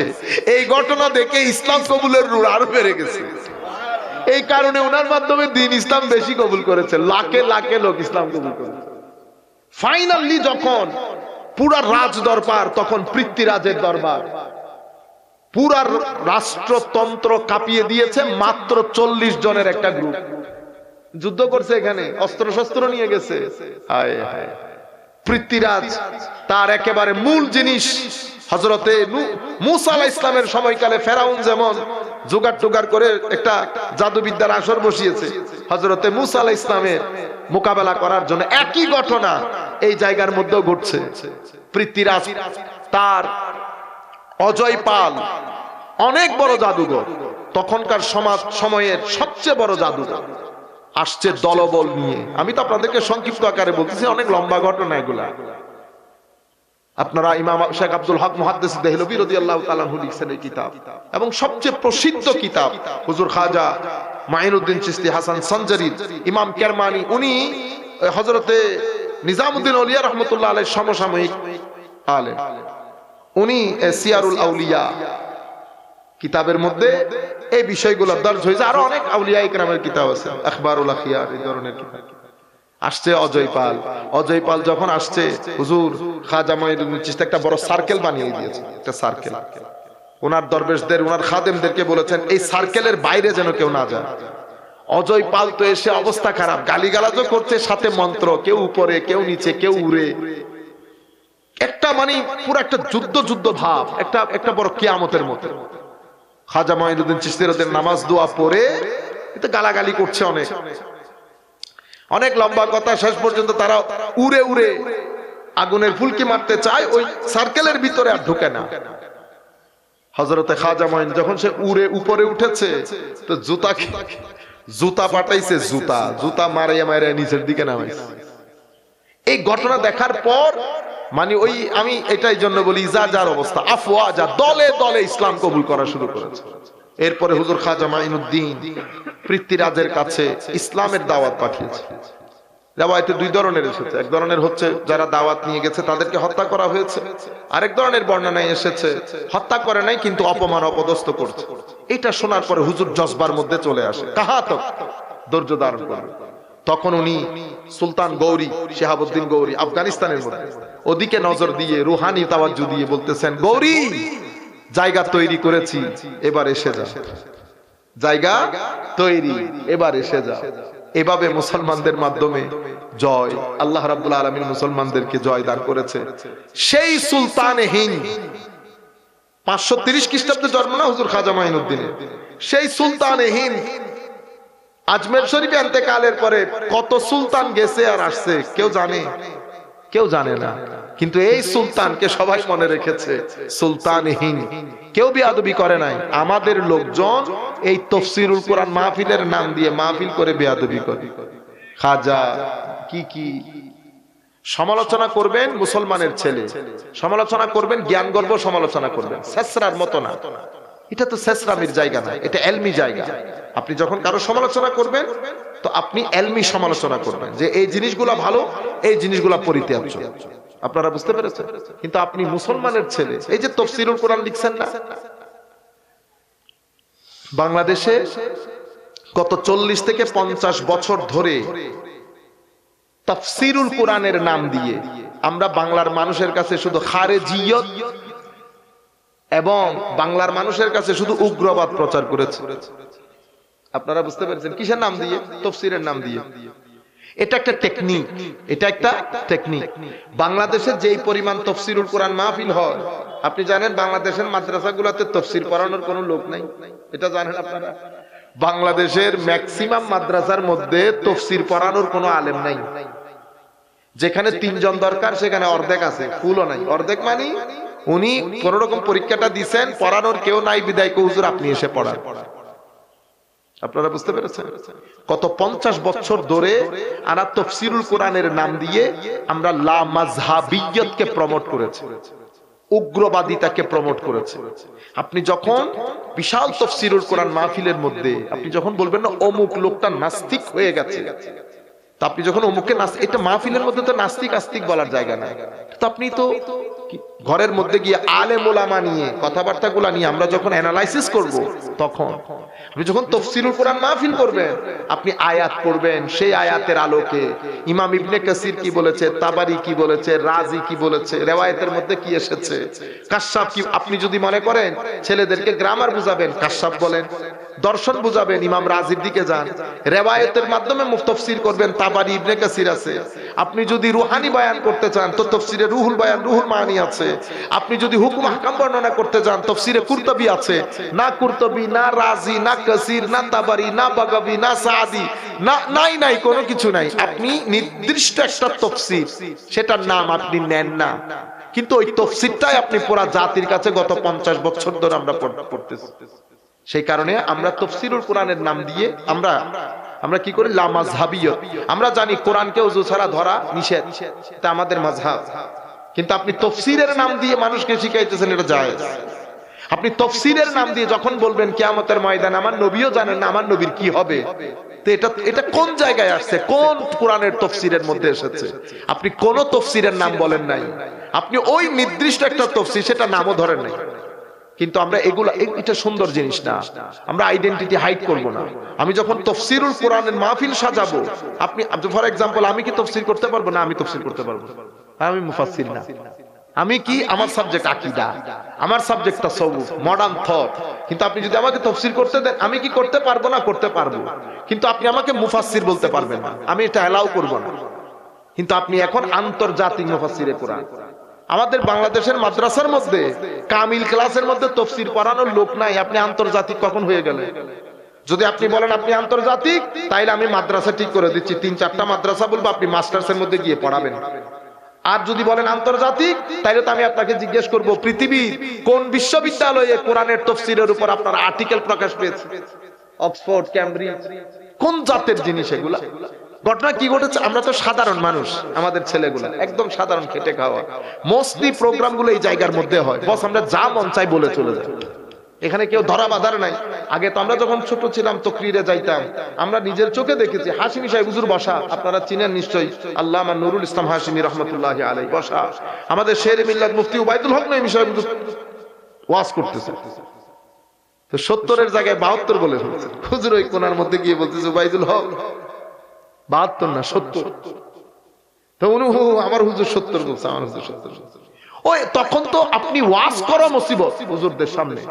এই ঘটনা দেখে ইসলাম কবুলের রুল আরো বেড়ে গেছে। এই কারণে ওনার মাধ্যমে দিন ইসলাম বেশি কবুল করেছে, লাখে লাখে লোক ইসলাম কবুল করেছে। ফাইনালি যখন পুরা রাজ দরবার, তখন পৃথ্বীরাজের দরবার, পুরা রাষ্ট্রতন্ত্র কাঁপিয়ে দিয়েছে। মাত্র 40 জনের একটা গ্রুপ যুদ্ধ করছে, এখানে অস্ত্র শস্ত্র নিয়ে গেছে। হায় হায়, পৃথ্বীরাজ তার একেবারে মূল জিনিস, হযরতে মূসা আলাইহিস ইসলামের সময়কালে ফেরাউন যেমন জোগাড় টোগাড় করে একটা জাদুবিদ্যার আসর বসিয়েছে, হযরতে মূসা আলাইহিস ইসলামের মোকাবেলা করার জন্য একই ঘটনা এই জায়গার মধ্যেও ঘটছে। পৃথ্বীরাজ তার অজয় পাল অনেক বড় জাদুঘর, তখনকার সময়ের সবচেয়ে বড় জাদুঘর, আসছে দলবল নিয়ে। আমি তো আপনাদেরকে সংক্ষিপ্ত আকারে বলতেছি, অনেক লম্বা ঘটনা এগুলা। আপনারা ইমাম শেখ আব্দুল হক মুহাদ্দিস দেহলভী রাদিয়াল্লাহু তাআলা আনহু লিখছেন এই কিতাব, এবং সবচেয়ে প্রসিদ্ধ কিতাব হুজুর খাজা মাইনুদ্দিন চিশতি হাসান সঞ্জারি, ইমাম কেরমানি, উনি হযরতে নিজামউদ্দিন আউলিয়া রাহমাতুল্লাহ আলাইহির সমসাময়িক আলেম। উনি সিয়ারুল আউলিয়া কিতাবের মধ্যে এই বিষয়গুলো দর্জ হয়েছে। আরো অনেক আউলিয়া ইকরামের কিতাব আছে, আখবারুল আখিয়ার, এই ধরনের কিতাব। আসছে অজয় পাল। অজয় পাল যখন আসছে, হুজুর খাজা মাইনুদ্দিন চিশতি একটা বড় সার্কেল বানিয়ে দিয়েছে, একটা সার্কেল। ওনার দরবেশদের, ওনার খাদেমদেরকে বলেছেন এই সার্কেলের বাইরে যেন কেউ না যায়। অজয় পাল তো এসে অবস্থা খারাপ, গালিগালাজও করছে, সাথে মন্ত্র, কেউ উপরে কেউ নিচে কেউ উড়ে। একটা মানে পুরো একটা যুদ্ধ ভাব, একটা বড় কিয়ামতের মতো। খাজা মাইনুদ্দিন চিশতি রাদিয়াল্লাহু নামাজ দোয়া পড়ে এটা গালাগালি করছে, অনেক লম্বা কথা। শেষ পর্যন্ত তারা উড়ে উড়ে আগুনের ফুলকি মারতে চায়, ওই সার্কেলের ভিতরে আর ঢোকে না। হযরতে খাজা মাইন যখন সে উড়ে উপরে উঠেছে, তো জুতা পাঠাইছে, জুতা মারাইয়া মারাইয়া নিচের দিকে নামাইছে। এই ঘটনা দেখার পর মানে ওই আমি এটাই জন্য বলি যা যার অবস্থা আফওয়াজা দলে দলে ইসলাম কবুল করা শুরু করেছে। এরপরে হুজুর খাজা মাইনুদ্দিন পৃথ্বীরাজের কাছে ইসলামের দাওয়াত পাঠিয়েছে। দাওয়াতে দুই ধরনের এসেছে, এক ধরনের হচ্ছে যারা দাওয়াত নিয়ে গেছে তাদেরকে হত্যা করা হয়েছে, আরেক ধরনের বর্ণনায় এসেছে হত্যা করে নাই কিন্তু অপমান অপদস্থ করছে। এটা শোনার পরে হুজুর জজবার মধ্যে চলে আসে, কাহা তো ধৈর্য ধারণ করবে। তখন উনি সুলতান গৌরী শিহাবুদ্দিন গৌরী আফগানিস্তানের মধ্যে ওদিকে নজর দিয়ে রুহানি তাওয়াজ্জু দিয়ে বলতেছেন, গৌরী জায়গা তৈরি করেছি, এবার এসে যা, জায়গা তৈরি, এবার এসে যা। এভাবে মুসলমানদের মাধ্যমে জয়, আল্লাহ রাব্বুল আলামিন মুসলমানদেরকে জয় দান করেছে। সেই সুলতানে হিন্দ 530 খ্রিস্টাব্দে জন্ম না হুজুর খাজা মাইনুদ্দিনের, সেই সুলতানে হিন্দ আজমের শরীফে ইন্তেকালের পরে কত সুলতান গেছে আর আসছে কেউ জানে? কেউ জানে না। কিন্তু এই সুলতানকে সবাই মনে রেখেছে, সুলতান হিন্দ। কেউ বেয়াদবি করে নাই। আমাদের লোকজন এই তাফসীরুল কোরআন মাহফিলের নাম দিয়ে মাহফিল করে বেয়াদবি করে। খাজা কি সমালোচনা করবেন মুসলমানের ছেলে, সমালোচনা করবেন জ্ঞান গর্ব সমালোচনা করবেন, শেষরার মতো না। এটা তো শেষরামির জায়গা না, এটা এলমি জায়গা। আপনি যখন কারো সমালোচনা করবেন তো আপনি এলমি সমালোচনা করবেন যে এই জিনিসগুলো ভালো, এই জিনিসগুলো পরিত্যাজ্য। আপনারা বুঝতে পেরেছেন? কিন্তু আপনি মুসলমানের ছেলে, এই যে তাফসীরুল কোরআন লিখছেন না, বাংলাদেশে গত 40 থেকে 50 বছর ধরে তাফসীরুল কোরআনের নাম দিয়ে আমরা বাংলার মানুষের কাছে শুধু খারেজিয়ত এবং বাংলার মানুষের কাছে শুধু উগ্রবাদ প্রচার করেছে। আপনারা বুঝতে পেরেছেন? কিসের নাম দিয়ে? তাফসীরের নাম দিয়ে। এটা একটা টেকনিক, এটা একটা টেকনিক। বাংলাদেশে যেই পরিমাণ তাফসীরুল কোরআন মাহফিল হয়, আপনি জানেন বাংলাদেশের মাদ্রাসাগুলোতে তাফসীর পড়ানোর কোনো লোক নাই, এটা জানেন আপনারা? বাংলাদেশের ম্যাক্সিমাম মাদ্রাসার মধ্যে তাফসীর পড়ানোর কোনো আলেম নাই। যেখানে 3 জন দরকার সেখানে অর্ধেক আছে, ফুলও নাই। অর্ধেক মানে উনি কোন রকম পরীক্ষাটা দিবেন, পড়ানোর কেউ নাই, বিদায় কো হুজুর আপনি এসে পড়ান। আপনারা বুঝতে পেরেছেন? কত 50 বছর ধরে আনা তাফসীরুল কোরআনের নাম দিয়ে আমরা লা মাযহাবিয়্যতকে প্রমোট করেছি, উগ্রবাদিতাকে প্রমোট করেছে। আপনি যখন বিশাল তাফসীরুল কোরআন মাহফিলের মধ্যে আপনি যখন বলবেন না অমুক লোকটা নাস্তিক হয়ে গেছে, তো আপনি যখন অমুককে নাস্তিক, এটা মাহফিলের মধ্যে তো নাস্তিক আস্তিক বলার জায়গা নাই। তো আপনি তো ঘরের মধ্যে গিয়ে আলেম ওলামা নিয়ে কথাবার্তাগুলো নিয়ে আমরা যখন অ্যানালাইসিস করব, তখন আপনি যখন তাফসীরুল কোরআন মাহফিল করবেন আপনি আয়াত পড়বেন, সেই আয়াতের আলোকে ইমাম ইবনে কাসির কি বলেছে, তাবারি কি বলেছে, রাজি কি বলেছে, রিওয়ায়াতের মধ্যে কি এসেছে, কাশাফ কি। আপনি যদি মনে করেন ছেলেদেরকে গ্রামার বুঝাবেন, কাশাফ বলেন, দর্শন বুঝাবেন, ইমাম রাজির দিকে যান, রিওয়ায়াতের মাধ্যমে তাফসীর করবেন, তাবারি ইবনে কাসির আছে। আপনি যদি রুহানি বয়ান করতে চান তো তাফসীরে রুহুল বয়ান, রুহুল মানি আছে। আপনি যদি হুকুম আহকাম বর্ণনা করতে চান তাফসীরে কুরতুবী আছে। না কুরতুবী, না রাজি, না কাসির, না তাবারি, না বাগাবী, না সাদি, না নাই কোনো কিছু নাই। আপনি নির্দিষ্ট একটা তাফসীর, সেটার নাম আপনি নেন না, কিন্তু ওই তাফসীরটাই আপনি পুরো জাতির কাছে গত 50 বছর ধরে আমরা পড়তেছি। সেই কারণে আমরা তাফসীরুল কোরআনের নাম দিয়ে আমরা কি করি? লা মাযহাবিয়ত। আমরা জানি কোরআনকে ওযু ছাড়া ধরা নিষেধ, এটা আমাদের মাযহাব। কিন্তু আপনি তাফসীরের নাম দিয়ে মানুষকে শিখাইতেছেন এটা জায়েজ। আপনি তাফসীরের নাম দিয়ে যখন বলবেন কিয়ামতের ময়দানে আমার নবীও জানেন না আমার নবীর কি হবে, তো এটা কোন জায়গায় আসছে? কোন কোরআনের তাফসীরের মধ্যে এসেছে? আপনি কোন তাফসীরের নাম বলেন নাই, আপনি ওই নির্দিষ্ট একটা তাফসীর সেটা নামও ধরেন নাই। কিন্তু আমরা এগুলা, এটা সুন্দর জিনিস না, আমরা আইডেন্টিটি হাইড করব না। আমি যখন তাফসীরুল কোরআনের মাহফিল সাজাবো, আপনি ফর এক্সাম্পল আমি কি তাফসীর করতে পারবো না? আমি তাফসীর করতে পারবো, আমি মুফাসসির না। আমি কি, আমার সাবজেক্ট আকীদা, আমার সাবজেক্ট তাসাউফ, মডার্ন থট। কিন্তু আপনি যদি আমাকে তাফসীর করতে দেন, আমি কি করতে পারবো না? করতে পারবো। কিন্তু আপনি আমাকে মুফাসসির বলতে পারবেন না, আমি এটা এলাও করব না। কিন্তু আপনি এখন আন্তর্জাতিক মুফাসসিরে কোরআন, আমাদের বাংলাদেশের মাদ্রাসার মধ্যে কামিল ক্লাসের মধ্যে তাফসীর পড়ানোর লোক নাই, আপনি আন্তর্জাতিক কখন হয়ে গেলেন? যদি আপনি বলেন আপনি আন্তর্জাতিক, তাইলে আমি মাদ্রাসা ঠিক করে দিচ্ছি, 3-4টা মাদ্রাসা বলবো, আপনি মাস্টার্সের মধ্যে গিয়ে পড়াবেন। আর যদি বলেন আন্তর্জাতিক, তাইলে তো আমি আপনাকে জিজ্ঞেস করব পৃথিবীর কোন বিশ্ববিদ্যালয়ে কোরআনের তাফসীরের উপর আপনার আর্টিকেল প্রকাশ পেয়েছে? অক্সফোর্ড, ক্যামব্রিজ, কোন জাতের জিনিস এগুলা? ঘটনা কি ঘটেছে, আমরা তো সাধারণ মানুষ, আমাদের ছেলেগুলা একদম সাধারণ, খেটে খাওয়া, মোস্টলি প্রোগ্রামগুলো এই জায়গার মধ্যে হয়, বস আমরা যা মন চাই বলে চলে যাই, এখানে কেউ ধরা বাঁধার নাই। আগে তো আমরা যখন ছোট ছিলাম তকরিরে যাইতাম, আমরা নিজের চোখে দেখেছি হাশিমি সাহেব হুজুর বসা, আপনারা চিনেন নিশ্চয়ই, আল্লামা নুরুল ইসলাম হাশিমি রহমতুল্লাহি আলাইহি বসা, আমাদের শেরে মিল্লাত মুফতি উবাইদুল হক নঈমী সাহেব হুজুর ওয়াজ করতেছে, তো 70-এর জায়গায় 72 বলে ফেলছে হুজুর, ওই কোনার মধ্যে গিয়ে বলতেছে উবাইদুল হক 72 না 70, তো উনি আমার হুজুর 70 বলছে, আমার হুজুর 70 বলছে। ওই তখন তো আপনি ওয়াজ করা মুসিবত হুজুরদের সামনে,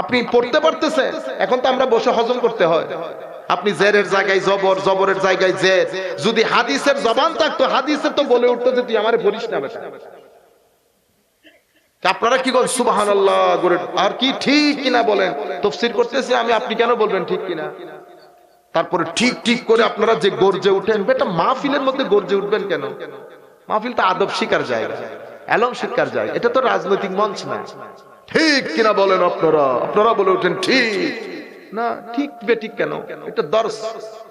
আপনি পড়তে পারতেছেন, এখন তো আমরা বসে হজম করতে হয়, আপনি জেরের জায়গায় জবর, জবরের জায়গায় জের, যদি হাদিসের জবান থাকতো হাদিসে তো বলে উঠতো যে তুই আমারে বলিস না বেটা, আপনারা কি বলেন সুবহানাল্লাহ করে, আর কি ঠিক কিনা বলেন, তাফসীর করতেছি আমি, আপনি কেন বলবেন ঠিক কিনা, তারপরে ঠিক ঠিক করে আপনারা যে গর্জে উঠেন, বেটা মাহফিলের মধ্যে গর্জে উঠবেন কেন, মাহফিলটা আদব শিকার জায়গা, এলম শিক্ষার জায়গা, এটা তো রাজনৈতিক মঞ্চ না, ঠিক কিনা বলেন আপনারা, আপনারা বলে ওঠেন ঠিক না, ঠিক বেঠিক কেন, এটা দর্স,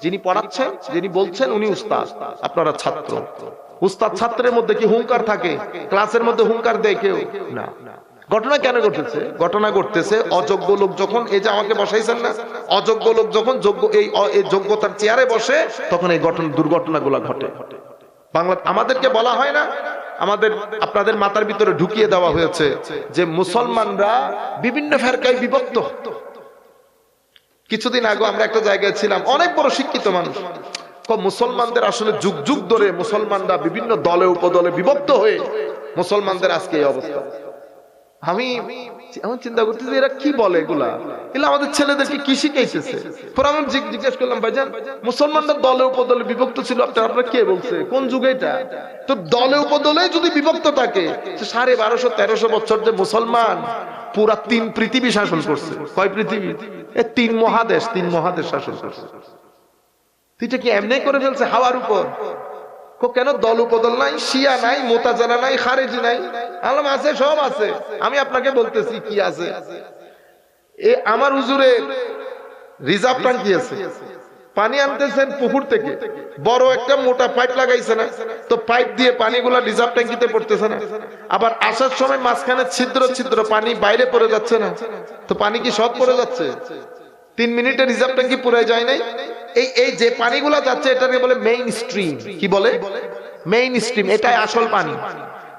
যিনি পড়াচ্ছেন যিনি বলছেন উনি উস্তাদ, আপনারা ছাত্র, উস্তাদ ছাত্রের মধ্যে কি হুঙ্কার থাকে, ক্লাসের মধ্যে হুঙ্কার দেয় কেউ না। ঘটনা কেন ঘটেছে, ঘটনা ঘটতেছে অযোগ্য লোক যখন, এই যে আমাকে বসাইছেন না, অযোগ্য লোক যখন যোগ্য এই যোগ্যতার চেয়ারে বসে, তখন এই দুর্ঘটনাগুলো ঘটে। বাংলা আমাদেরকে বলা হয় না, আমাদের আপনাদের মাথার ভিতরে ঢুকিয়ে দেওয়া হয়েছে যে মুসলমানরা বিভিন্ন ফেরকায় বিভক্ত। কিছুদিন আগে আমরা একটা জায়গায় ছিলাম, অনেক বড় শিক্ষিত মানুষ, মুসলমানদের আসলে যুগ যুগ ধরে মুসলমানরা বিভিন্ন দলে উপদলে বিভক্ত হয়ে মুসলমানদের আজকে এই অবস্থা। আমি এমন চিন্তা করতেছি এরা কি বলে, এগুলা আমাদের ছেলেদেরকে কি শিখাইতেছে। পরে আমি জিজ্ঞেস করলাম, ভাইজান মুসলমানরা দলে উপদলে বিভক্ত ছিল, আপনারা কে বলছে, কোন যুগে এটা, তো দলে উপদলে যদি বিভক্ত থাকে, 1250-1300 বছর যে মুসলমান পুরা 3 পৃথিবী শাসন করছে, কয় পৃথিবী, 3 মহাদেশ শাসন করছে, তুইটা কি এমনি করে ফেলছে হাওয়ার উপর, কেন দল উপদল নাই, শিয়া নাই, মুতাজিলা নাই, খারেজি নাই, আলম আছে, সব আছে, আমি আপনাকে বলতেছি কি আছে। আমার হুজুরের রিজার্ভ ট্যাঙ্কি আছে, পানি আনতেছেন পুকুর থেকে, বড় একটা মোটা পাইপ লাগাইছে না, তো পাইপ দিয়ে পানিগুলা রিজার্ভ ট্যাঙ্কিতে পড়তেছে না, আবার আসার সময় মাঝখানে ছিদ্র ছিদ্র পানি বাইরে পড়ে যাচ্ছে না, তো পানি কি সব পড়ে যাচ্ছে, 3 মিনিটে রিজার্ভ ট্যাঙ্কি পুরো যায় নাই। এই যে পানিগুলা যাচ্ছে এটাকে বলে মেইন স্ট্রিম, কি বলে, মেইন স্ট্রিম, এটাই আসল পানি।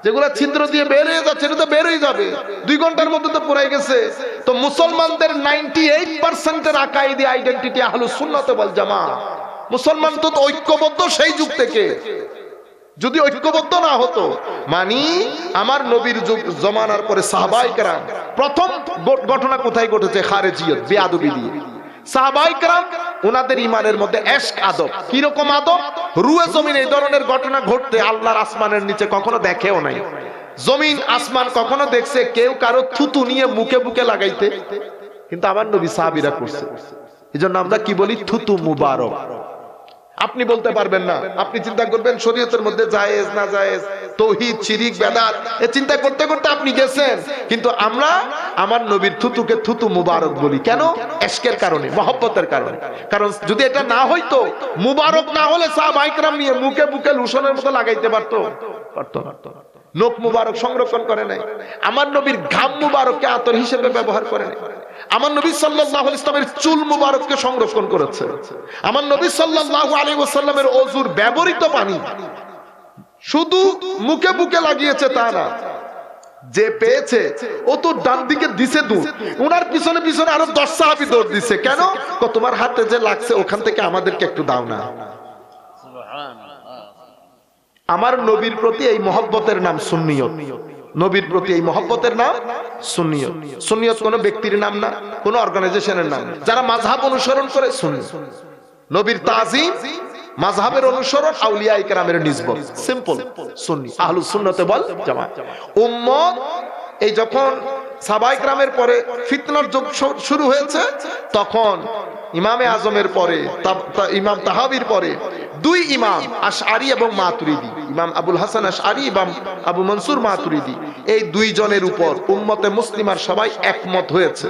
যেগুলা ছিদ্র দিয়ে বের হয়ে যাচ্ছে এটা তো বের হয়ে যাবে, 2 ঘন্টার মধ্যে তো পুরাই গেছে। তো মুসলমানদের 98% আকাইদি আইডেন্টিটি আহলুস সুন্নাত ওয়াল জামাত, মুসলমান তো ঐক্যবদ্ধ সেই যুগ থেকে। যদি ঐক্যবদ্ধ না হতো, মানে আমার নবীর যুগ জমানার পরে সাহাবায়ে কেরাম, প্রথম ঘটনা কোথায় ঘটেছে, খারেজিয়ত, বেয়াদবি দিয়ে। সাহাবায়ে কেরাম ওনাদের ঈমানের মধ্যে এশক আদব, কি রকম আদব, রুয়ে জমিন এই ধরনের ঘটনা ঘটতে আল্লাহর আসমানের নিচে কখনো দেখেও নাই। জমিন আসমান কখনো দেখছে কেউ কারো থুতু নিয়ে মুখে বুকে লাগাইতে, কিন্তু আমার নবী সাহাবীরা করছে। এজন্য আমরা কি বলি, থুতু মুবারক। আপনি বলতে পারবেন না, আপনি চিন্তা করবেন শরীয়তের মধ্যে জায়েজ না জায়েজ, তাওহীদ শিরক বেদাত, এই চিন্তা করতে করতে আপনি গেছেন। কিন্তু আমরা আমার নবীর থুতুকে থুতু মুবারক বলি, কেন, ইশকের কারণে, মহব্বতের কারণে। কারণ যদি এটা না হইতো, মুবারক না হলে সাহাবায়ে কেরাম নিয়ে মুখে বুকে লোশনের মতো লাগাইতে পারতো না। নখ মুবারক সংরক্ষণ করে নাই, আমার নবীর ঘাম মুবারককে আতর হিসেবে ব্যবহার করে নাই, আমার নবী সাল্লাল্লাহু আলাইহি ওয়াসাল্লামের চুল মুবারককে সংরক্ষণ করেছে, আমার নবী সাল্লাল্লাহু আলাইহি ওয়াসাল্লামের ওযুর ব্যবহৃত পানি শুধু মুখে বুকে লাগিয়েছে তা না, যে পেয়েছে ও তো ডান দিকে দিছে দূর, ওনার পিছনে পিছনে আরো 10 সাহাবী দৌড় দিছে, কেন, তোমার হাতে যে লাগছে ওখান থেকে আমাদেরকে একটু দাও না। আমার নবীর প্রতি এই মহব্বতের নাম সুন্নিয়ত, নবীর প্রতি এই মহব্বতের নাম সুন্নিয়ত। সুন্নিয়ত কোনো ব্যক্তির নাম না, কোনো অর্গানাইজেশনের নাম না। যারা মাযহাব অনুসরণ করে সুন্নি, নবীর তাজিম, মাযহাবের অনুসরণ, আউলিয়ায়ে কেরামের নিসবত, সিম্পল সুন্নি, আহলুস সুন্নাত ওয়াল জামাত। উম্মত এই যখন সাহাবায়ে কেরামের পরে ফিতনার যুগ শুরু হয়েছে, তখন ইমামে আজমের পরে, ইমাম তাহাবীর পরে 2 ইমাম আশআরী এবং মাতুরিদি, ইমাম আবুল হাসান আশআরী এবং আবু মনসুর মাতুরিদি, এই 2 জনের উপর উম্মতে মুসলিমার সবাই একমত হয়েছে।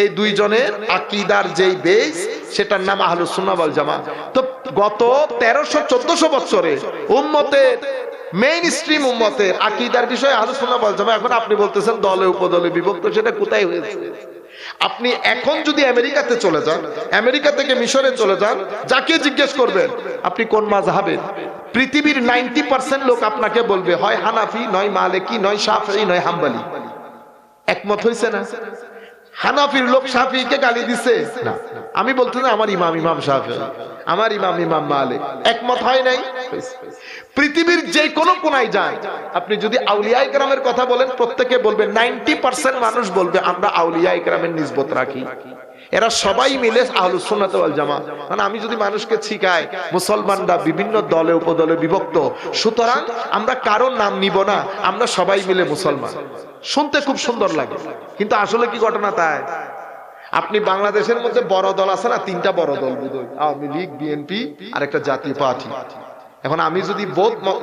এই 2 জনের আকীদার যেই বেস, সেটার নাম আহলুস সুন্নাহ ওয়াল জামাত। তো গত 1300-1400 বছরে উম্মতের মেইন স্ট্রিম উম্মতের আকীদার বিষয়ে আহলে সুন্নাহ ওয়াল জামাত, এখন আপনি বলতেছেন দলে উপদলে বিভক্ত, সেটা কোথায় হয়েছে? আপনি এখন যদি আমেরিকাতে চলে যান, আমেরিকা থেকে মিশরে চলে যান, যাকে জিজ্ঞেস করবেন আপনি কোন মাযহাবের, পৃথিবীর 90% লোক আপনাকে বলবে হয় হানাফি, নয় মালিকি, নয় শাফিঈ, নয় হাম্বলি। একমত হইছে না? হানাফির লোক শাফিঈকে গালি দিছে না, আমি বলতে না আমার ইমাম শাফিঈ, আমার ইমাম মালিক, একমত হয় নাই? পৃথিবীর যে কোনো কোনায় যান, আপনি যদি আউলিয়া ইকরামের কথা বলেন, প্রত্যেকে বলবে, 90% মানুষ বলবে আমরা আউলিয়া ইকরামের নিসবত রাখি। এরা সবাই মিলে আহলুস সুন্নাত ওয়াল জামাত। মানে আমি যদি মানুষকে শিখাই মুসলমানরা বিভিন্ন দলে উপদলে বিভক্ত, সুতরাং আমরা কারোর নাম নিব না, আমরা সবাই মিলে মুসলমান, শুনতে খুব সুন্দর লাগে, কিন্তু আসলে কি ঘটনা তাই? আপনি বাংলাদেশের মধ্যে বড় দল আছে না, 3টা বড় দল, আওয়ামী লীগ, বিএনপি আর একটা জাতীয় পার্টি। এখন আমি যদি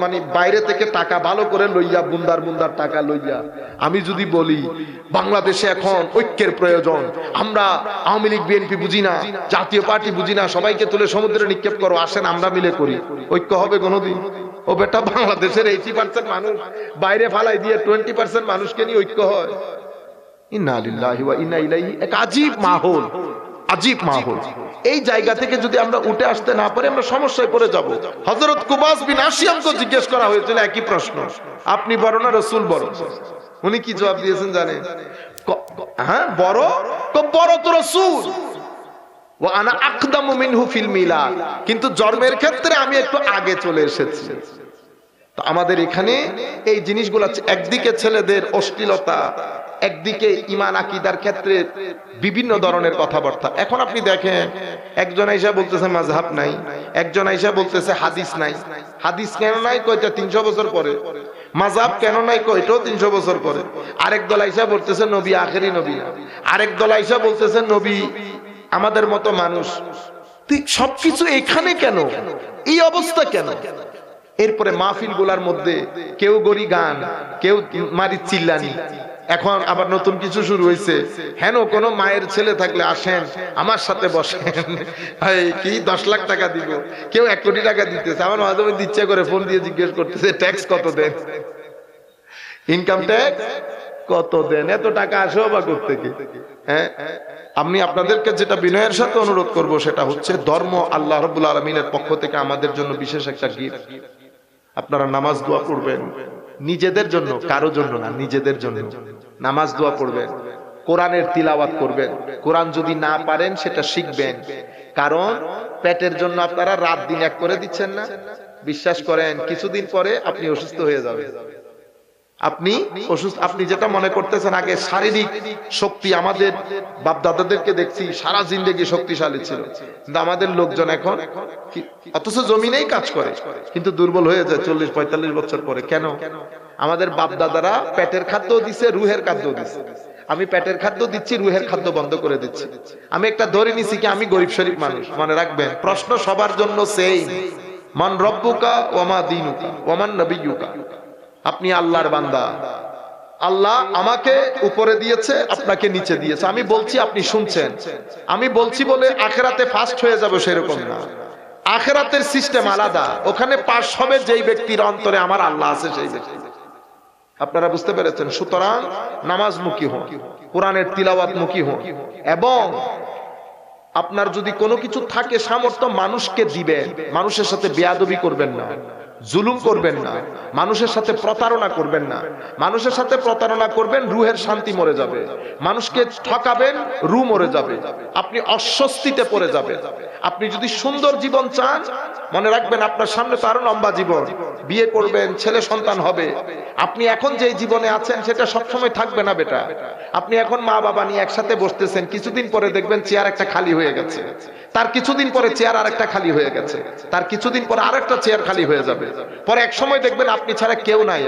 মানে বাইরে থেকে টাকা ভালো করে লইয়া, বুন্দার টাকা লইয়া আমি যদি বলি বাংলাদেশে এখন ঐক্যের প্রয়োজন, আমরা আওয়ামী লীগ বিএনপি বুঝি না, জাতীয় পার্টি বুঝি না, সবাইকে তুলে সমুদ্রে নিক্ষেপ করো, আসেন আমরা মিলে করি, ঐক্য হবে কোনোদিন? ও বেটা, বাংলাদেশের 80% মানুষ বাইরে ফালাই দিয়ে 20% মানুষকে নিয়ে ঐক্য হয়? ইন্না লিল্লাহি ওয়া ইন্না ইলাইহি, এক আজীব মাহৌল, আজীব মাহৌল। এই জায়গা থেকে যদি আমরা উঠে আসতে না পারি, আমরা সমস্যায় পড়ে যাব। হযরত কুবাস বিন আশিয়ামকে জিজ্ঞেস করা হয়েছিল একই প্রশ্ন, আপনি বড় না রাসূল বড়? উনি কি জবাব দিয়েছেন জানেন? হ্যাঁ বড়, তো বড় তো রাসূল, ওয়া আনা আকদামু মিনহু ফিল মিলাদ, কিন্তু জন্মের ক্ষেত্রে আমি একটু আগে চলে এসেছি। তো আমাদের এখানে এই জিনিসগুলো, একদিকে ছেলেদের অশ্লীলতা, একদিকে ঈমান আকীদার ক্ষেত্রে বিভিন্ন ধরনের কথাবার্তা। এখন আপনি দেখেন, একজন আইসা বলতেছে মাযহাব নাই, একজন আইসা বলতেছে হাদিস নাই। হাদিস কেন নাই? কয়টা 300 বছর পরে। মাযহাব কেন নাই? কয়টাও 300 বছর পরে। আরেক দল আইসা বলতেছে নবী আখেরি নবী, আরেক দল আইসা বলতেছে নবী আমাদের মতো মানুষ। সবকিছু এখানে কেন? এই অবস্থা কেন? এরপরে মাহফিল গুলার মধ্যে কেউ গরি গান, কেউ মারি চিল্লানি। এখন আবার নতুন কিছু শুরু হয়েছে, হেন কোন মায়ের ছেলে থাকলে আসেন আমার সাথে বসেন, কি 10 লাখ টাকা দিব, কেউ 1 কোটি টাকা দিতেছে। আমার মাঝে মধ্যে ইচ্ছা করে ফোন দিয়ে জিজ্ঞেস করতেছে ট্যাক্স কত দেন, ইনকাম ট্যাক্স কত দেন, এত টাকা আসে বা কোত্থেকে? হ্যাঁ, আমি আপনাদেরকে যেটা বিনয়ের সাথে অনুরোধ করব, সেটা হচ্ছে ধর্ম আল্লাহ রাব্বুল আলামিনের পক্ষ থেকে আমাদের জন্য বিশেষ একটা গিফট। আপনারা নামাজ দোয়া পড়বেন নিজেদের জন্য, কারো জন্য না, নিজেদের জন্য নামাজ দোয়া পড়বেন, কোরআনের তিলাওয়াত করবেন। কোরআন যদি না পারেন সেটা শিখবেন, কারণ পেটের জন্য আপনারা রাত দিন এক করে দিচ্ছেন না। বিশ্বাস করেন, কিছুদিন পরে আপনি অসুস্থ হয়ে যাবেন। আপনি অসুস্থ, আপনি যেটা মনে করতেছেন আগে শারীরিক শক্তি, আমাদের বাপ দাদাদেরকে দেখছি সারা জিন্দেগি শক্তিশালী ছিল, কিন্তু আমাদের লোকজন এখন অথচ জমিনেই কাজ করে কিন্তু দুর্বল হয়ে যায় 40-45 বছর পরে। কেন? আমাদের বাপ দাদারা পেটের খাদ্য দিছে, রুহের খাদ্য দিছে। আমি পেটের খাদ্য দিচ্ছি, রুহের খাদ্য বন্ধ করে দিচ্ছি। আমি একটা ধরে নিছি কি আমি গরিব শরীফ মানুষ। মনে রাখবেন, প্রশ্ন সবার জন্য সেম, মান রব্বুকা ওয়া মা দীনুকা ওয়া মান নবিয়্যুকা। আপনি আল্লাহর বান্দা, আল্লাহ আমাকে উপরে দিয়েছে, আপনাকে নিচে দিয়েছে। আমি বলছি, আপনি শুনছেন। আমি বলছি বলে আখিরাতে ফার্স্ট হয়ে যাবে সেরকম না। আখিরাতের সিস্টেম আলাদা, ওখানে পাস হবে যেই ব্যক্তির অন্তরে আমার আল্লাহ আছে সেই ব্যক্তি। আপনারা বুঝতে পেরেছেন? সুতরাং নামাজমুখী হন, কোরআনের তিলাওয়াত মুখী হন, এবং আপনার যদি কোনো কিছু থাকে সামর্থ্য, মানুষকে দিবেন। মানুষের সাথে বেয়াদবি করবেন না, জুলুম করবেন না, মানুষের সাথে প্রতারণা করবেন না। মানুষের সাথে প্রতারণা করবেন, রুহের শান্তি মরে যাবে। মানুষকে ঠকাবেন, রু মরে যাবে, আপনি অস্বস্তিতে পড়ে যাবেন। আপনি যদি সুন্দর জীবন চান, মনে রাখবেন আপনার সামনে তো আরো লম্বা জীবন, বিয়ে করবেন, ছেলে সন্তান হবে। আপনি এখন যে জীবনে আছেন সেটা সবসময় থাকবে না বেটা। আপনি এখন মা বাবা নিয়ে একসাথে বসতেছেন, কিছুদিন পরে দেখবেন চেয়ার একটা খালি হয়ে গেছে, তার কিছুদিন পরে চেয়ার আরেকটা খালি হয়ে গেছে, তার কিছুদিন পরে আরেকটা চেয়ার খালি হয়ে যাবে, পরে এক সময় দেখবেন আপনি ছাড়া কেউ নাই।